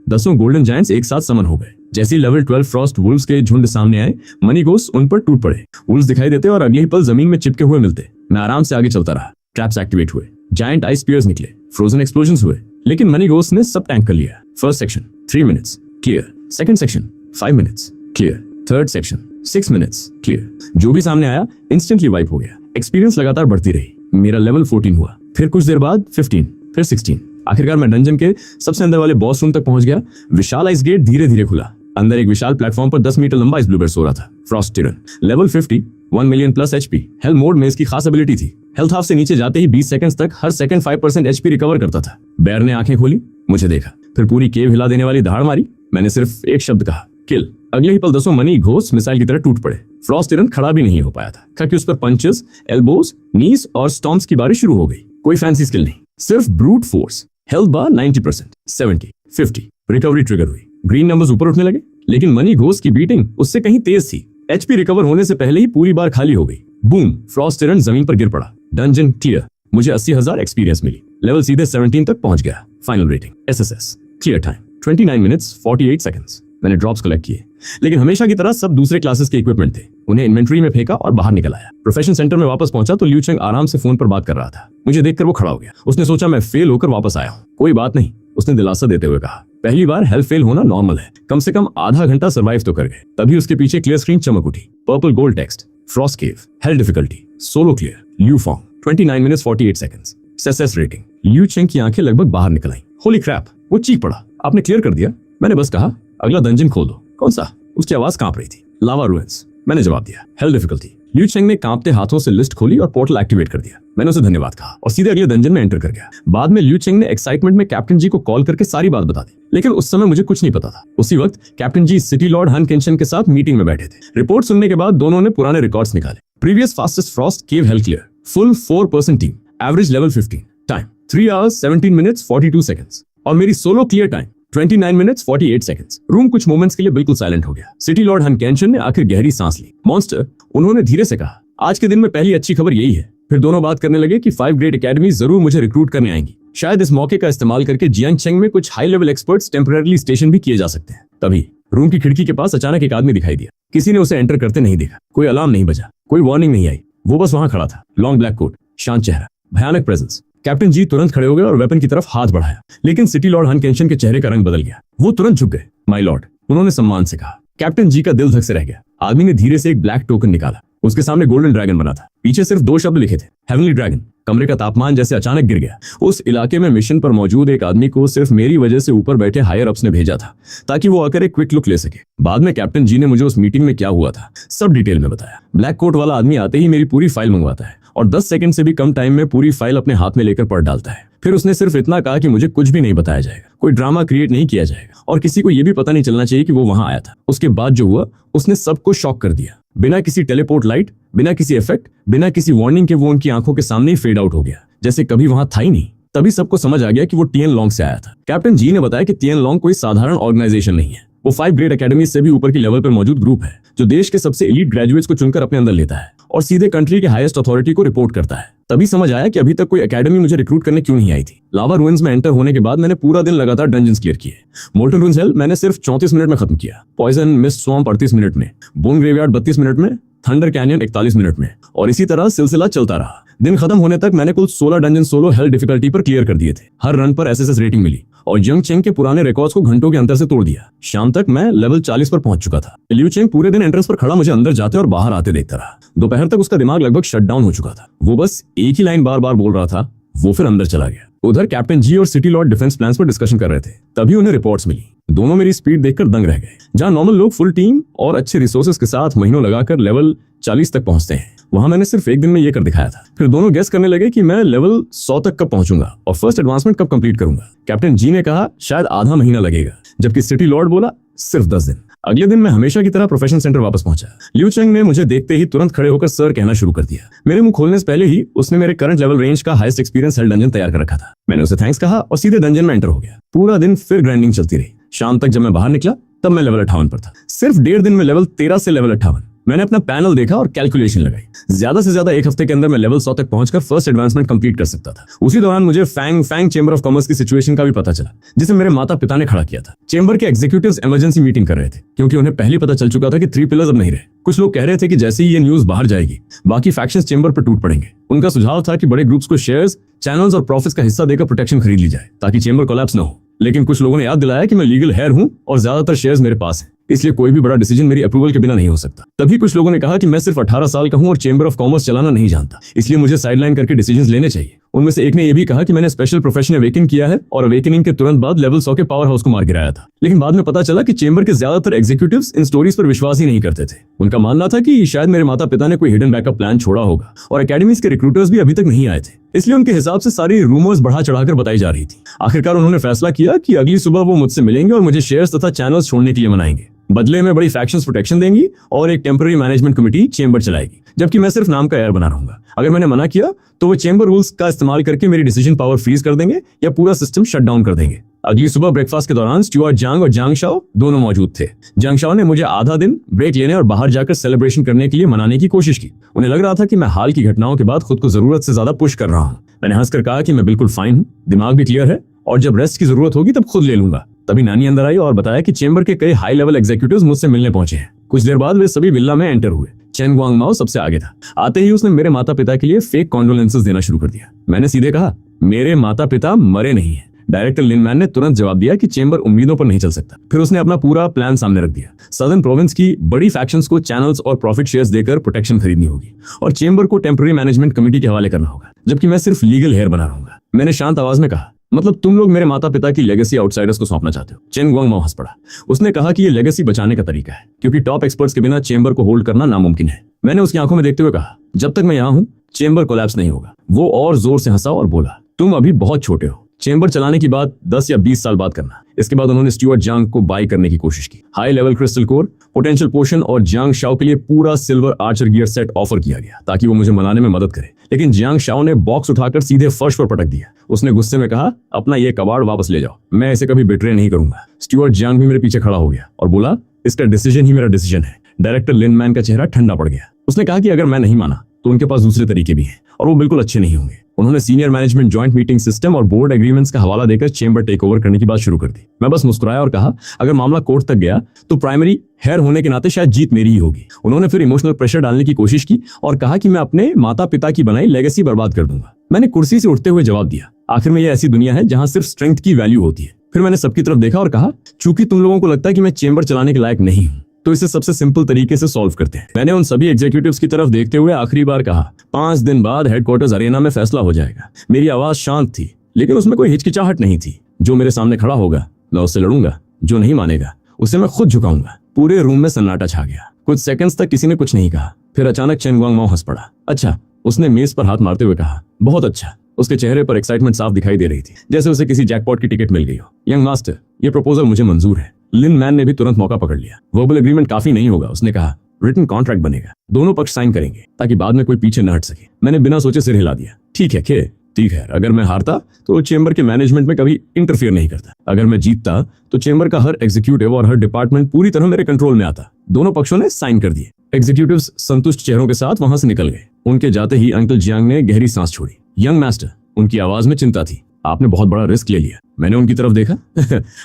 10 golden giants एक साथ समन हो गए। जैसे लेवल 12 फ्रॉस्ट वुल्व्स के झुंड सामने आए, मनी घोस्ट्स उन पर टूट पड़े। वुल्व्स दिखाई देते और अगले ही पल जमीन में चिपके हुए मिलते। मैं आराम से आगे चलता रहा। ट्रैप्स एक्टिवेट हुए, जायंट आइस स्पीयर्स निकले, फ्रोजन एक्सप्लोजन्स हुए, लेकिन मनी घोस्ट ने सब टैंक कर लिया। First section 3 minutes clear, second section 5 minutes clear, third section 6 minutes clear. जो भी सामने आया इंस्टेंटली वाइप हो गया। एक्सपीरियंस लगातार बढ़ती रही। मेरा लेवल 14 हुआ, फिर कुछ देर बाद 15, फिर 16। आखिरकार मैं डंजन के सबसे अंदर वाले बॉस रूम तक पहुंच गया। विशाल आइस गेट धीरे धीरे खुला। अंदर एक विशाल प्लेटफॉर्म पर 10 मीटर लंबा इस ब्लूबेयर सो रहा था। Frost tyrant, level 50, 1 million plus HP। Health mode में इसकी खास एबिलिटी थी। हेल्थ हाफ से नीचे जाते ही 20 सेकंड्स तक हर सेकंड 5% HP रिकवर करता था। बेयर ने आंखें खोली, मुझे देखा, फिर पूरी केव हिला देने वाली दहाड़ मारी। मैंने सिर्फ एक शब्द कहा, किल। अगले ही पल 10 मनी घोस्ट मिसाइल की तरह टूट पड़े। फ्रॉस्ट टिरन खड़ा भी नहीं हो पाया था, क्योंकि उस पर पंचेस, एल्बोज, नीज और स्टॉम्प्स की बारिश शुरू हो गई। कोई फैंसी स्किल नहीं, सिर्फ ब्रूट फोर्स। हेल्थ बार 90%, 70, 50। रिकवरी ट्रिगर हुई। ग्रीन नंबर्स ऊपर उठने लगे, लेकिन मनी घोस्ट की बीटिंग उससे कहीं तेज थी। HP रिकवर होने से पहले ही पूरी बार खाली हो गई। बूम, फ्रॉस्ट टिरन जमीन पर गिर पड़ा। Dungeon clear. मुझे 80,000 एक्सपीरियंस मिली। लेवल सीधे 17 तक पहुंच गया। Final rating SSS। Clear time 29 minutes 48 seconds. मैंने ड्रॉप्स कलेक्ट किए, लेकिन हमेशा की तरह सब दूसरे क्लासेस के इक्विपमेंट थे। उन्हें इन्वेंट्री में फेंका और बाहर निकल आया। प्रोफेशन सेंटर में वापस पहुंचा तो लियू चेंग आराम से फोन पर बात कर रहा था। मुझे देखकर वो खड़ा हो गया। उसने सोचा मैं फेल होकर वापस आया हूँ। कोई बात नहीं, उसने दिलासा देते हुए कहा। पहली बार हेल्थ फेल होना नॉर्मल है। कम से कम आधा घंटा सर्वाइव तो कर गए। तभी उसके पीछे क्लियर स्क्रीन चमक उठी। Purple gold text, frost cave, health difficulty, solo clear, Lufong, 29 minutes 48 seconds. Success rating. Liu Cheng की आंखें लगभग बाहर निकल आईं। होली क्रैप, वो चीख पड़ा। आपने क्लियर कर दिया? मैंने बस कहा अगला डंजन खोल दो। कौन सा? उसकी आवाज कांप रही थी। लावा रुइंस, मैंने जवाब दिया। Hello difficulty. लियू चेंग ने कांपते हाथों से लिस्ट खोली और पोर्टल एक्टिवेट कर दिया। मैंने उसे धन्यवाद कहा और सीधे अगले डंजन में एंटर कर गया। बाद में लियू चेंग ने एक्साइटमेंट में कैप्टन जी को कॉल करके सारी बात बता दी, लेकिन उस समय मुझे कुछ नहीं पता था। उसी वक्त कैप्टन जी सिटी लॉर्ड हन केंशन के साथ मीटिंग में बैठे थे। रिपोर्ट सुनने के बाद दोनों ने पुराने रिकॉर्ड्स निकाले। Previous fastest frost cave hell clear, full 4% team, average level 15, time 3 hours 17 minutes 42 seconds और मेरी solo clear time 29 minutes 48 seconds। Room कुछ मोमेंट्स के लिए बिल्कुल साइलेंट हो गया। सिटी लॉर्ड हन केंशन ने आखिर गहरी सांस ली। मॉन्स्टर, उन्होंने धीरे से कहा, आज के दिन में पहली अच्छी खबर यही है। फिर दोनों बात करने लगे कि 5 ग्रेट एकेडमी जरूर मुझे रिक्रूट करने आएंगी। शायद इस मौके का इस्तेमाल करके जियांग चेंग में कुछ high level experts temporary station भी किए जा सकते हैं। तभी रूम की खिड़की के पास अचानक एक आदमी दिखाई दिया। किसी ने उसे एंटर करते नहीं देखा। कोई अलार्म नहीं बजा, कोई वार्निंग नहीं आई। वो बस वहां खड़ा था। लॉन्ग ब्लैक कोट, शांत चेहरा, भयानक प्रेजेंस। कैप्टन जी तुरंत खड़े हो गए और वेपन की तरफ हाथ बढ़ाया, लेकिन सिटी लॉर्ड हन केंशन के चेहरे का रंग बदल गया। वो तुरंत झुक गए। माय लॉर्ड, उन्होंने सम्मान से कहा। कैप्टन जी का दिल धक से रह गया। आदमी ने धीरे से एक ब्लैक टोकन निकाला। उसके सामने गोल्डन ड्रैगन बना था। पीछे सिर्फ 2 शब्द लिखे थे, हेवनली ड्रैगन। कमरे का तापमान जैसे अचानक गिर गया। उस इलाके में मिशन पर मौजूद एक आदमी को सिर्फ मेरी वजह से ऊपर बैठे हायर अप्स ने भेजा था, ताकि वो आकर एक क्विक लुक ले सके। बाद में कैप्टन जी ने मुझे उस मीटिंग में क्या हुआ था सब डिटेल में बताया। ब्लैक कोट वाला आदमी आते ही मेरी पूरी फाइल मंगवाता है और 10 सेकंड से भी कम टाइम में पूरी फाइल अपने हाथ में लेकर पढ़ डालता है। फिर उसने सिर्फ इतना कहा कि मुझे कुछ भी नहीं बताया जाएगा, कोई ड्रामा क्रिएट नहीं किया जाएगा और किसी को यह भी पता नहीं चलना चाहिए कि वो वहां आया था। उसके बाद जो हुआ, उसने सबको शॉक कर दिया। बिना किसी टेलीपोर्ट लाइट, बिना किसी इफेक्ट, बिना किसी वार्निंग के वो उनकी आंखों के सामने ही फेड आउट हो गया, जैसे कभी वहां था ही नहीं। तभी सबको समझ आ गया कि वो टीएन लॉन्ग से आया था। कैप्टन जी ने बताया कि टीएन लॉन्ग कोई साधारण ऑर्गेनाइजेशन नहीं है। वो 5 ग्रेट एकेडमी से भी ऊपर की लेवल पर मौजूद ग्रुप है, जो देश के सबसे एलीट ग्रेजुएट्स को चुनकर अपने अंदर लेता है और सीधे कंट्री के हाईएस्ट अथॉरिटी को रिपोर्ट करता है। तभी समझ आया कि अभी तक कोई एकेडमी मुझे रिक्रूट करने क्यों नहीं आई थी। लावा रुइंस में एंटर होने के बाद मैंने पूरा दिन लगातार डंजन्स क्लियर किए। मोल्टन रुइंस हेल मैंने सिर्फ 34 मिनट में खत्म किया। पॉइजन मिस्ट स्वॉम्प 38 मिनट में, बोन ग्रेवयार्ड 32 मिनट में, थंडर कैनियन 41 मिनट में और इसी तरह सिलसिला चलता रहा। दिन खत्म होने तक मैंने कुल 16 डंजन सोलो हेल डिफिकल्टी पर क्लियर कर दिए थे। हर रन पर एसएसएस रेटिंग मिली और जियांग चेंग के पुराने रिकॉर्ड्स को घंटों के अंतर से तोड़ दिया। शाम तक मैं लेवल 40 पर पहुंच चुका था। लियू चेंग पूरे दिन एंट्रेंस पर खड़ा मुझे अंदर जाते और बाहर आते देखता रहा। दोपहर तक उसका दिमाग लगभग शट डाउन हो चुका था। वो बस एक ही लाइन बार बार बोल रहा था। वो फिर अंदर चला गया। उधर कैप्टन जी और सिटी लॉर्ड डिफेंस प्लान्स पर डिस्कशन कर रहे थे। तभी उन्हें रिपोर्ट्स मिली। दोनों मेरी स्पीड देखकर दंग रह गए। जहां नॉर्मल लोग फुल टीम और अच्छे रिसोर्सेज के साथ महीनों लगाकर लेवल 40 तक पहुंचते हैं, वहां मैंने सिर्फ एक दिन में ये कर दिखाया था। फिर दोनों गेस करने लगे कि मैं लेवल 100 तक कब पहुंचूंगा और फर्स्ट एडवांसमेंट कब कंप्लीट करूंगा। कैप्टन जी ने कहा शायद आधा महीना लगेगा, जबकि सिटी लॉर्ड बोला सिर्फ 10 दिन। अगले दिन मैं हमेशा की तरह प्रोफेशन सेंटर वापस पहुंचा। लियू चेंग ने मुझे देखते ही तुरंत खड़े होकर सर कहना शुरू कर दिया। मेरे मुंह खोलने से पहले ही उसने मेरे करंट लेवल रेंज का हाईएस्ट एक्सपीरियंस हेल डंजन तैयार कर रखा था। मैंने उसे थैंक्स कहा और सीधे डंजन में एंटर हो गया। पूरा दिन फिर ग्राइंडिंग चलती रही। शाम तक जब मैं बाहर निकला तब मैं लेवल 58 पर था। सिर्फ 1.5 दिन में लेवल 13 से लेवल 58। मैंने अपना पैनल देखा और कैलकुलेशन लगाई। ज्यादा से ज्यादा 1 हफ्ते के अंदर मैं लेवल 100 तक पहुंचकर फर्स्ट एडवांसमेंट कंप्लीट कर सकता था। उसी दौरान मुझे फैंग चेंबर ऑफ कॉमर्स की सिचुएशन का भी पता चला, जिसे मेरे माता पिता ने खड़ा किया था। चेंबर के एग्जीक्यूटिव्स इमरजेंसी मीटिंग कर रहे थे, क्योंकि उन्हें पहले पता चल चुका था कि 3 पिलर्स अब नहीं रहे। कुछ लोग कह रहे थे कि जैसे ही ये न्यूज बाहर जाएगी, बाकी फैक्शंस चेंबर पर टूट पड़ेंगे। उनका सुझाव था कि बड़े ग्रुप्स को शेयर्स, चैनल्स और प्रॉफिट्स का हिस्सा देकर प्रोटेक्शन खरीद ली जाए, ताकि चेंबर कोलैप्स न हो। लेकिन कुछ लोगों ने याद दिलाया कि मैं लीगल हेयर हूं और ज्यादातर शेयर्स मेरे पास हैं, इसलिए कोई भी बड़ा डिसीजन मेरी अप्रूवल के बिना नहीं हो सकता। तभी कुछ लोगों ने कहा कि मैं सिर्फ 18 साल का हूं और चेंबर ऑफ कॉमर्स चलाना नहीं जानता, इसलिए मुझे साइडलाइन करके डिसीजंस लेने चाहिए। उनमें से एक ने यह भी कहा कि मैंने स्पेशल प्रोफेशन अवेकन किया है और अवेकनिंग के तुरंत बाद लेवल 100 के पावर हाउस को मार गिराया था। लेकिन बाद में पता चला कि चेंबर के ज्यादातर एग्जीक्यूटिव्स इन स्टोरीज पर विश्वास ही नहीं करते थे। उनका मानना था कि शायद मेरे माता पिता ने कोई हिडन बैकअप प्लान छोड़ा होगा और एकेडमीज के रिक्रूटर्स भी अभी तक नहीं आए थे, इसलिए उनके हिसाब से सारी रूमर्स बढ़ा चढ़ाकर बताई जा रही थी। आखिरकार उन्होंने फैसला किया कि अगली सुबह वो मुझसे मिलेंगे और मुझे शेयर्स तथा चैनल्स छोड़ने के लिए मनाएंगे। बदले में बड़ी फैक्शंस प्रोटेक्शन देंगी और एक टेम्पररी मैनेजमेंट कमेटी चेंबर चलाएगी, जबकि मैं सिर्फ नाम का एयर बना रहूंगा। अगर मैंने मना किया तो वो चेंबर रूल्स का इस्तेमाल करके मेरी डिसीजन पावर फ्रीज कर देंगे या पूरा सिस्टम शट डाउन कर देंगे। अगली सुबह ब्रेकफास्ट के दौरान स्टुअर्ट जांग और जांग शाओ दोनों मौजूद थे। जांग शाओ ने मुझे आधा दिन ब्रेक लेने और बाहर जाकर सेलिब्रेशन करने के लिए मनाने की कोशिश की। उन्हें लग रहा था कि मैं हाल की घटनाओं के बाद खुद को जरूरत से ज्यादा पुश कर रहा हूँ। मैंने हंसकर कहा कि मैं बिल्कुल फाइन हूँ, दिमाग भी क्लियर है और जब रेस्ट की जरूरत होगी तब खुद ले लूंगा। तभी नानी अंदर आई और बताया कि चेंबर के कई हाई लेवल एग्जीक्यूटिव्स मुझसे मिलने पहुंचे हैं। कुछ देर बाद वे सभी विला में एंटर हुए। चेन गुआंग माओ सबसे आगे था। आते ही उसने मेरे माता पिता के लिए फेक कॉन्डोलेंसेस देना शुरू कर दिया। मैंने सीधे कहा मेरे माता पिता मरे नहीं है, डायरेक्टर लिनमैन ने तुरंत जवाब दिया कि चेंबर उम्मीदों पर नहीं चल सकता। फिर उसने अपना पूरा प्लान सामने रख दिया। सदर्न प्रोविंस की बड़ी फैक्शंस को चैनल्स और प्रॉफिट शेयर्स देकर प्रोटेक्शन खरीदनी होगी और चेंबर को टेम्पररी मैनेजमेंट कमेटी के हवाले करना होगा, जबकि मैं सिर्फ लीगल हेयर बना रहूंगा। मैंने शांत आवाज में कहा, मतलब तुम लोग मेरे माता पिता की लेगेसी आउटसाइडर्स को सौंपना चाहते हो? चेन गुआंग माओ हंस पड़ा। उसने कहा कि ये लेगेसी बचाने का तरीका है, क्योंकि टॉप एक्सपर्ट्स के बिना चेंबर को होल्ड करना नामुमकिन है। मैंने उसकी आंखों में देखते हुए कहा, जब तक मैं यहाँ हूँ चेंबर कोलैप्स नहीं होगा। वो और जोर से हंसा और बोला, तुम अभी बहुत छोटे हो, चेंबर चलाने की बात 10 या 20 साल बाद करना। इसके बाद उन्होंने स्टुअर्ट जांग को बाई करने की कोशिश की। High level crystal core, potential potion और जियांग शाओ के लिए पूरा silver archer gear set offer किया गया ताकि वो मुझे मनाने में मदद करे, लेकिन जियांग शाओ ने बॉक्स उठाकर सीधे फर्श पर पटक दिया। उसने गुस्से में कहा, अपना ये कबाड़ वापस ले जाओ, मैं इसे कभी बिट्रे नहीं करूंगा। स्टुअर्ट जांग भी मेरे पीछे खड़ा हो गया और बोला, इसका डिसीजन ही मेरा डिसीजन है। डायरेक्टर लिनमैन का चेहरा ठंडा पड़ गया। उसने कहा कि अगर मैं नहीं माना तो उनके पास दूसरे तरीके भी हैं और वो बिल्कुल अच्छे नहीं होंगे। उन्होंने senior management joint meeting system और बोर्ड एग्रीमेंट्स का हवाला देकर चेंबर टेक ओवर करने की बात शुरू कर दी। मैं बस मुस्कुराया और कहा, अगर मामला कोर्ट तक गया तो प्राइमरी हेयर होने के नाते शायद जीत मेरी ही होगी। उन्होंने फिर इमोशनल प्रेशर डालने की कोशिश की और कहा कि मैं अपने माता पिता की बनाई लेगेसी बर्बाद कर दूंगा। मैंने कुर्सी से उठते हुए जवाब दिया, आखिर में ये ऐसी दुनिया है जहां सिर्फ स्ट्रेंथ की वैल्यू होती है। फिर मैंने सबकी तरफ देखा और कहा, चूंकि तुम लोगों को लगता है कि मैं चेंबर चलाने के लायक नहीं हूं, तो इसे सबसे सिंपल तरीके से सॉल्व करते हैं। मैंने उन सभी एग्जीक्यूटिव्स की तरफ देखते हुए आखिरी बार कहा, 5 दिन बाद हेडक्वार्टर्स अरेना में फैसला हो जाएगा। मेरी आवाज शांत थी, लेकिन उसमें कोई हिचकिचाहट नहीं थी। जो मेरे सामने खड़ा होगा मैं उससे लड़ूंगा, जो नहीं मानेगा उसे मैं खुद झुकाऊंगा। पूरे रूम में सन्नाटा छा गया। कुछ सेकंड्स तक किसी ने कुछ नहीं कहा। फिर अचानक चेन गुआंग माओ हंस पड़ा। अच्छा, उसने मेज पर हाथ मारते हुए कहा, बहुत अच्छा। उसके चेहरे पर एक्साइटमेंट साफ दिखाई दे रही थी, जैसे उसे किसी जैकपॉट की टिकट मिल गई हो। यंग मास्टर, ये प्रपोजल मुझे मंजूर है। लिनमैन ने भी तुरंत मौका पकड़ लिया। वर्बल एग्रीमेंट काफी नहीं होगा, उसने कहा, रिटन कॉन्ट्रैक्ट बनेगा, दोनों पक्ष साइन करेंगे ताकि बाद में कोई पीछे न हट सके। मैंने बिना सोचे सिर हिला दिया। ठीक है ठीक है, अगर मैं हारता तो चेंबर के मैनेजमेंट में कभी इंटरफियर नहीं करता। अगर मैं जीतता तो चेंबर का हर एग्जीक्यूटिव और हर डिपार्टमेंट पूरी तरह मेरे कंट्रोल में आता। दोनों पक्षों ने साइन कर दिए। एग्जीक्यूटिव्स संतुष्ट चेहरों के साथ वहां से निकल गए। उनके जाते ही अंकल जियांग ने गहरी सांस छोड़ी। यंग मास्टर, उनकी आवाज में चिंता थी, आपने बहुत बड़ा रिस्क ले लिया। मैंने उनकी तरफ देखा।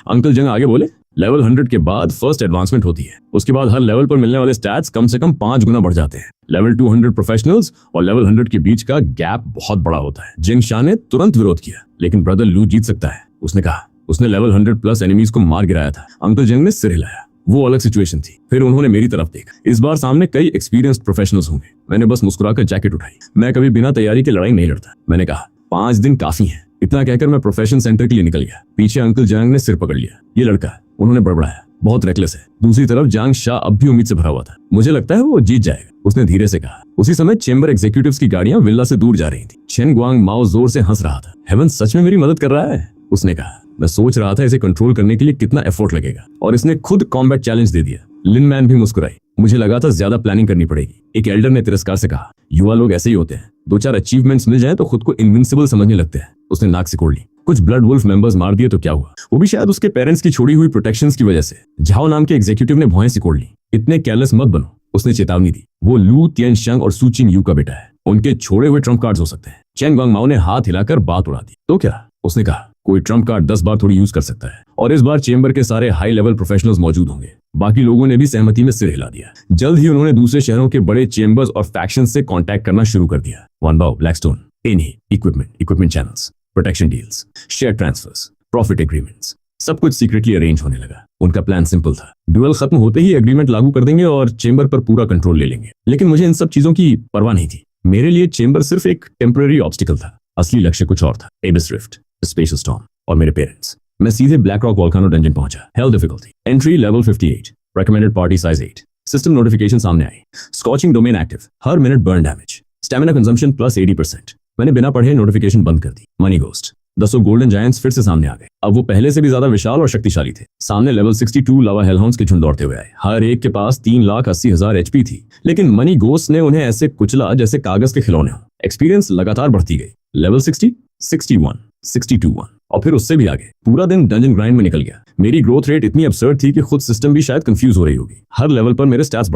अंकल जियांग आगे बोले, लेवल 100 के बाद फर्स्ट एडवांसमेंट होती है। उसके बाद हर लेवल पर मिलने वाले स्टैट्स कम से कम 5 गुना बढ़ जाते हैं। लेवल 200 प्रोफेशनल्स और लेवल 100 के बीच का गैप बहुत बड़ा होता है। जिंग शाह ने तुरंत विरोध किया, लेकिन ब्रदर लू जीत सकता है, उसने कहा। उसने लेवल 100 प्लस एनिमीज को मार गिराया था। अंकल जिंग ने सिर हिलाया। वो अलग सिचुएशन थी। फिर उन्होंने मेरी तरफ देखा। इस बार सामने कई एक्सपीरियंस्ड प्रोफेशनल्स होंगे। मैंने बस मुस्कुराकर जैकेट उठाई। मैं कभी बिना तैयारी के लड़ाई नहीं लड़ता। मैंने कहा, 5 दिन काफी है। इतना कहकर मैं प्रोफेशन सेंटर के लिए निकल गया। पीछे अंकल जांग ने सिर पकड़ लिया। ये लड़का, उन्होंने बड़बड़ाया, बहुत रेकलेस है। दूसरी तरफ जांग शाह अब भी उम्मीद से भरा हुआ था। मुझे लगता है वो जीत जाएगा, उसने धीरे से कहा। उसी समय चेंबर एग्जीक्यूटिव्स की गाड़ियां विल्ला से दूर जा रही थी। चेन गुआंग माओ जोर से हंस रहा था। हेवन सच में मेरी मदद कर रहा है, उसने कहा। मैं सोच रहा था इसे कंट्रोल करने के लिए कितना एफर्ट लगेगा, और इसने खुद कॉम्बैट चैलेंज दे दिया। लिनमैन भी मुस्कुराई। मुझे लगा था ज्यादा प्लानिंग करनी पड़ेगी। एक एल्डर ने तिरस्कार से कहा, युवा लोग ऐसे ही होते हैं, 2-4 अचीवमेंट्स मिल जाए तो खुद को इनविंसिबल समझने लगते हैं। उसने नाक सिकोड़ ली। कुछ ब्लड वुल्फ मेंबर्स मार दिए तो क्या हुआ, वो भी शायद उसके पेरेंट्स की छोड़ी हुई प्रोटेक्शंस की वजह से। झाओ नाम के एग्जीक्यूटिव ने भौहें सिकोड़ ली। इतने केयरलेस मत बनो, उसने चेतावनी दी। वो लू तियनशंग और सू चिंग यू का बेटा है, उनके छोड़े हुए ट्रम्प कार्ड्स हो सकते हैं। चेन गुआंग माओ ने हाथ हिलाकर बात उड़ा दी। तो क्या, उसने कहा, कोई ट्रम्प कार्ड 10 बार थोड़ी यूज कर सकता है, और इस बार चेंबर के सारे हाई लेवल प्रोफेशनल्स मौजूद होंगे। बाकी लोगों ने भी सहमति में सिर हिला दिया। जल्द ही उन्होंने दूसरे शहरों के बड़े चेंबर्स और फैक्शन से कांटेक्ट करना शुरू कर दिया। वनबाओ, ब्लैकस्टोन, इन्हीं equipment channels, protection deals, share transfers, profit agreements, सब कुछ सीक्रेटली अरेंज होने लगा। उनका प्लान सिंपल था, ड्यूअल खत्म होते ही एग्रीमेंट लागू कर देंगे और चेंबर पर पूरा कंट्रोल ले लेंगे। लेकिन मुझे इन सब चीजों की परवाह नहीं थी। मेरे लिए चेंबर सिर्फ एक टेम्पररी ऑब्स्टिकल था। असली लक्ष्य कुछ और था। एबिस रिफ्ट, स्पेशल स्टॉर्म और मेरे पेरेंट्स। मैं सीधे ब्लैक रॉक वोल्केनो डंजन पहुंचा। Health difficulty, entry level 58, recommended party size 8। System notification सामने आई। स्कॉचिंग डोमेन एक्टिव, हर minute burn damage, stamina consumption plus 80%। मैंने बिना पढ़े नोटिफिकेशन बंद कर दी। मनी घोस्ट, 10 गोल्डन जायंट्स फिर से सामने आ गए। अब वो पहले से भी ज्यादा विशाल और शक्तिशाली थे। सामने लेवल 62 लावा हेलहाउंड्स के झुंड दौड़ते हुए आए। हर एक के पास 3,80,000 एचपी थी, लेकिन मनी घोस्ट ने उन्हें ऐसे कुचला जैसे कागज के खिलौने हो। एक्सपीरियंस लगातार बढ़ती गई। लेवल 60, 61, 62 और फिर उससे भी आगे। पूरा दिन डंजन ग्राइंड में निकल गया। मेरी ग्रोथ रेट इतनी absurd थी कि खुद सिस्टम भी शायद कंफ्यूज हो रही होगी। हर लेवल पर मेरे स्टैट्स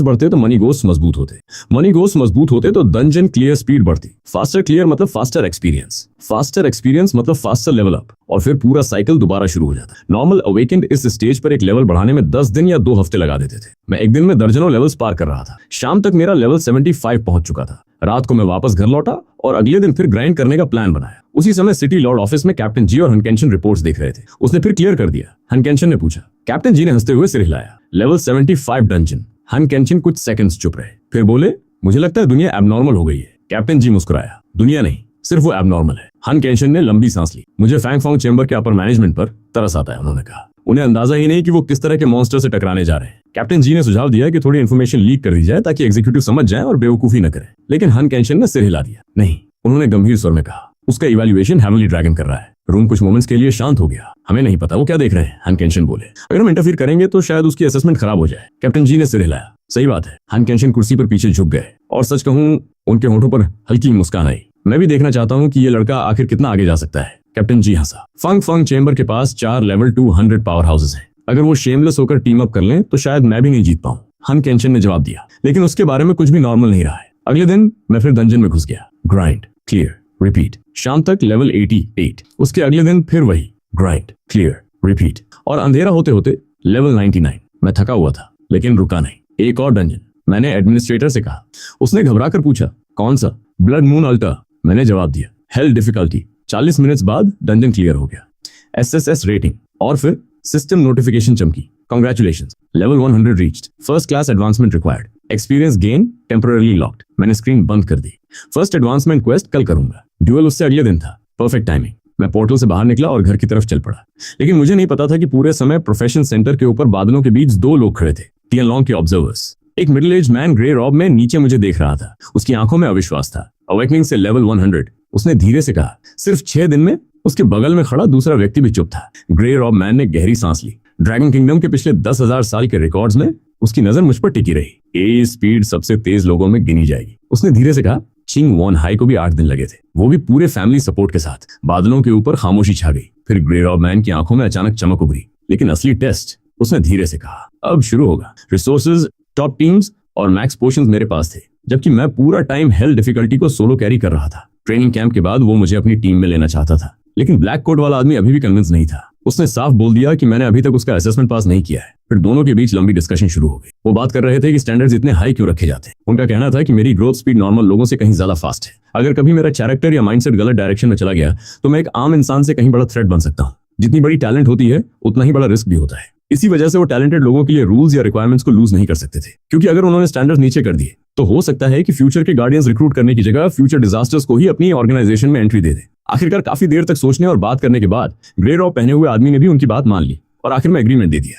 बढ़ते तो मनी घोस्ट मजबूत होते। मनी घोस्ट मजबूत होते तो डंजन क्लियर स्पीड बढ़ती। फास्टर क्लियर मतलब फास्टर एक्सपीरियंस मतलब फास्टर लेवल अप, और फिर पूरा साइकिल दोबारा शुरू हो जाता। नॉर्मल अवेकेंड इस स्टेज पर एक लेवल बढ़ाने में 10 दिन या 2 हफ्ते लगा देते थे। मैं एक दिन में दर्जनों लेवल्स पार कर रहा था। शाम तक मेरा लेवल 75 पहुंच चुका था। रात को मैं वापस घर लौटा और अगले दिन फिर ग्राइंड करने का प्लान बनाया। उसी समय सिटी लॉर्ड ऑफिस में कैप्टन जी और हनकेंशन रिपोर्ट्स देख रहे थे। उसने फिर क्लियर कर दिया। हनकेंशन ने पूछा। कैप्टन जी ने हंसते हुए सिर हिलाया। Level 75 dungeon. हनकेंशन कुछ सेकंड्स चुप रहे, फिर बोले, मुझे लगता है दुनिया एबनॉर्मल हो गई है। कैप्टन जी मुस्कुराया। दुनिया नहीं, सिर्फ वो एबनॉर्मल है। हनकेंशन ने लंबी सांस ली। मुझे फैंगफोंग चेंबर के अपर मैनेजमेंट पर तरस आता है, उन्होंने कहा। उन्हें अंदाजा ही नहीं कि वो किस तरह के मॉन्स्टर से टकराने जा रहे हैं। कैप्टन जी ने सुझाव दिया कि थोड़ी इन्फॉर्मेशन लीक कर दी जाए ताकि एग्जीक्यूटिव समझ जाए और बेवकूफी न करें, लेकिन हनकेंशन ने सिर हिला दिया। नहीं, उन्होंने गंभीर स्वर में कहा। उसका इवैल्यूएशन हेवनली ड्रैगन कर रहा है। रूम कुछ मोमेंट्स के लिए शांत हो गया। हमें नहीं पता वो क्या देख रहे हैं, हनकेंशन बोले। अगर हम इंटरफीयर करेंगे तो शायद उसकी असेसमेंट खराब हो जाए। कैप्टन जी ने सिर हिलाया। सही बात है। हनकेंशन कुर्सी पर पीछे झुक गए और सच कहूं उनके होठों पर हल्की मुस्कान आई। मैं भी देखना चाहता हूं कि ये लड़का आखिर कितना आगे जा सकता है। कैप्टन जी हंसा। फंग चेंबर के पास 4 लेवल 200 पावर हाउसेस हैं। अगर वो शेमलेस होकर टीम अप कर लें तो शायद मैं भी नहीं जीत पाऊं, हनकेंशन ने जवाब दिया। लेकिन उसके बारे में कुछ भी नॉर्मल नहीं रहा है। अगले दिन मैं फिर डंजन में घुस गया। Grind, clear, repeat. शाम तक लेवल 88। उसके अगले दिन फिर वही ग्राइंड, क्लियर, रिपीट। और अंधेरा होते होते लेवल 99। मैं थका हुआ था लेकिन रुका नहीं। एक और डंजन, मैंने एडमिनिस्ट्रेटर से कहा। उसने घबरा कर पूछा, कौन सा? ब्लड मून अल्टा, मैंने जवाब दिया। Hello difficulty. 40 मिनट्स बाद डंजन क्लियर हो गया। एसएसएस रेटिंग और फिर सिस्टम नोटिफिकेशन चमकी। Congratulations, level 100 reached. First class advancement required. Experience gain temporarily locked. मैंने स्क्रीन बंद कर दी। फर्स्ट एडवांसमेंट क्वेस्ट कल करूंगा। ड्यूअल उससे अगले दिन था। Perfect timing. मैं पोर्टल से बाहर निकला और घर की तरफ चल पड़ा। लेकिन मुझे नहीं पता था कि पूरे समय प्रोफेशन सेंटर के ऊपर बादलों के बीच 2 लोग खड़े थे, तियानलोंग के ऑब्जर्वर्स। एक middle age man grey robe में नीचे मुझे देख रहा था। उसकी आंखों में अविश्वास था। अवेकनिंग से लेवल 100, उसने धीरे से कहा। सिर्फ 6 दिन में। उसके बगल में खड़ा दूसरा व्यक्ति भी चुप था। ग्रे रॉब मैन ने गहरी सांस ली। ड्रैगन किंगडम के पिछले 10,000 साल के रिकॉर्ड्स में उसकी नजर मुझ पर टिकी रही। ए स्पीड सबसे तेज लोगों में गिनी जाएगी, उसने धीरे से कहा। चिंग वॉन हाई को भी 8 दिन लगे थे, वो भी पूरे फैमिली सपोर्ट के साथ। बादलों के ऊपर खामोशी छा गई। फिर ग्रे रॉब मैन की आंखों में अचानक चमक उभरी। लेकिन असली टेस्ट, उसने धीरे से कहा, अब शुरू होगा। रिसोर्सेज, टॉप टीम्स और मैक्स पोशंस मेरे पास थे, जबकि मैं पूरा टाइम हेल डिफिकल्टी को सोलो कैरी कर रहा था। ट्रेनिंग कैंप के बाद वो मुझे अपनी टीम में लेना चाहता था, लेकिन ब्लैक कोट वाला आदमी अभी भी कन्विंस नहीं था। उसने साफ बोल दिया कि मैंने अभी तक उसका असेसमेंट पास नहीं किया है। फिर दोनों के बीच लंबी डिस्कशन शुरू हो गई। वो बात कर रहे थे कि स्टैंडर्ड्स इतने हाई क्यों रखे जाते हैं। उनका कहना था कि मेरी ग्रोथ स्पीड नॉर्मल लोगों से कहीं ज्यादा फास्ट है। अगर कभी मेरा कैरेक्टर या माइंडसेट गलत डायरेक्शन में चला गया तो मैं एक आम इंसान से कहीं बड़ा थ्रेट बन सकता हूँ। जितनी बड़ी टैलेंट होती है उतना ही बड़ा रिस्क भी होता है। इसी वजह से वो टैलेंटेड लोगों के लिए रूल्स या रिक्वायरमेंट्स को लूज नहीं कर सकते थे, क्योंकि अगर उन्होंने स्टैंडर्ड्स नीचे कर दिए तो हो सकता है कि फ्यूचर के गार्डियंस रिक्रूट करने की जगह फ्यूचर डिजास्टर्स को ही अपनी ऑर्गेनाइजेशन में एंट्री दे दे। आखिरकार काफी देर तक सोचने और बात करने के बाद ग्रे रॉब पहने हुए आदमी ने भी उनकी बात मान ली और आखिर में एग्रीमेंट दे दिया।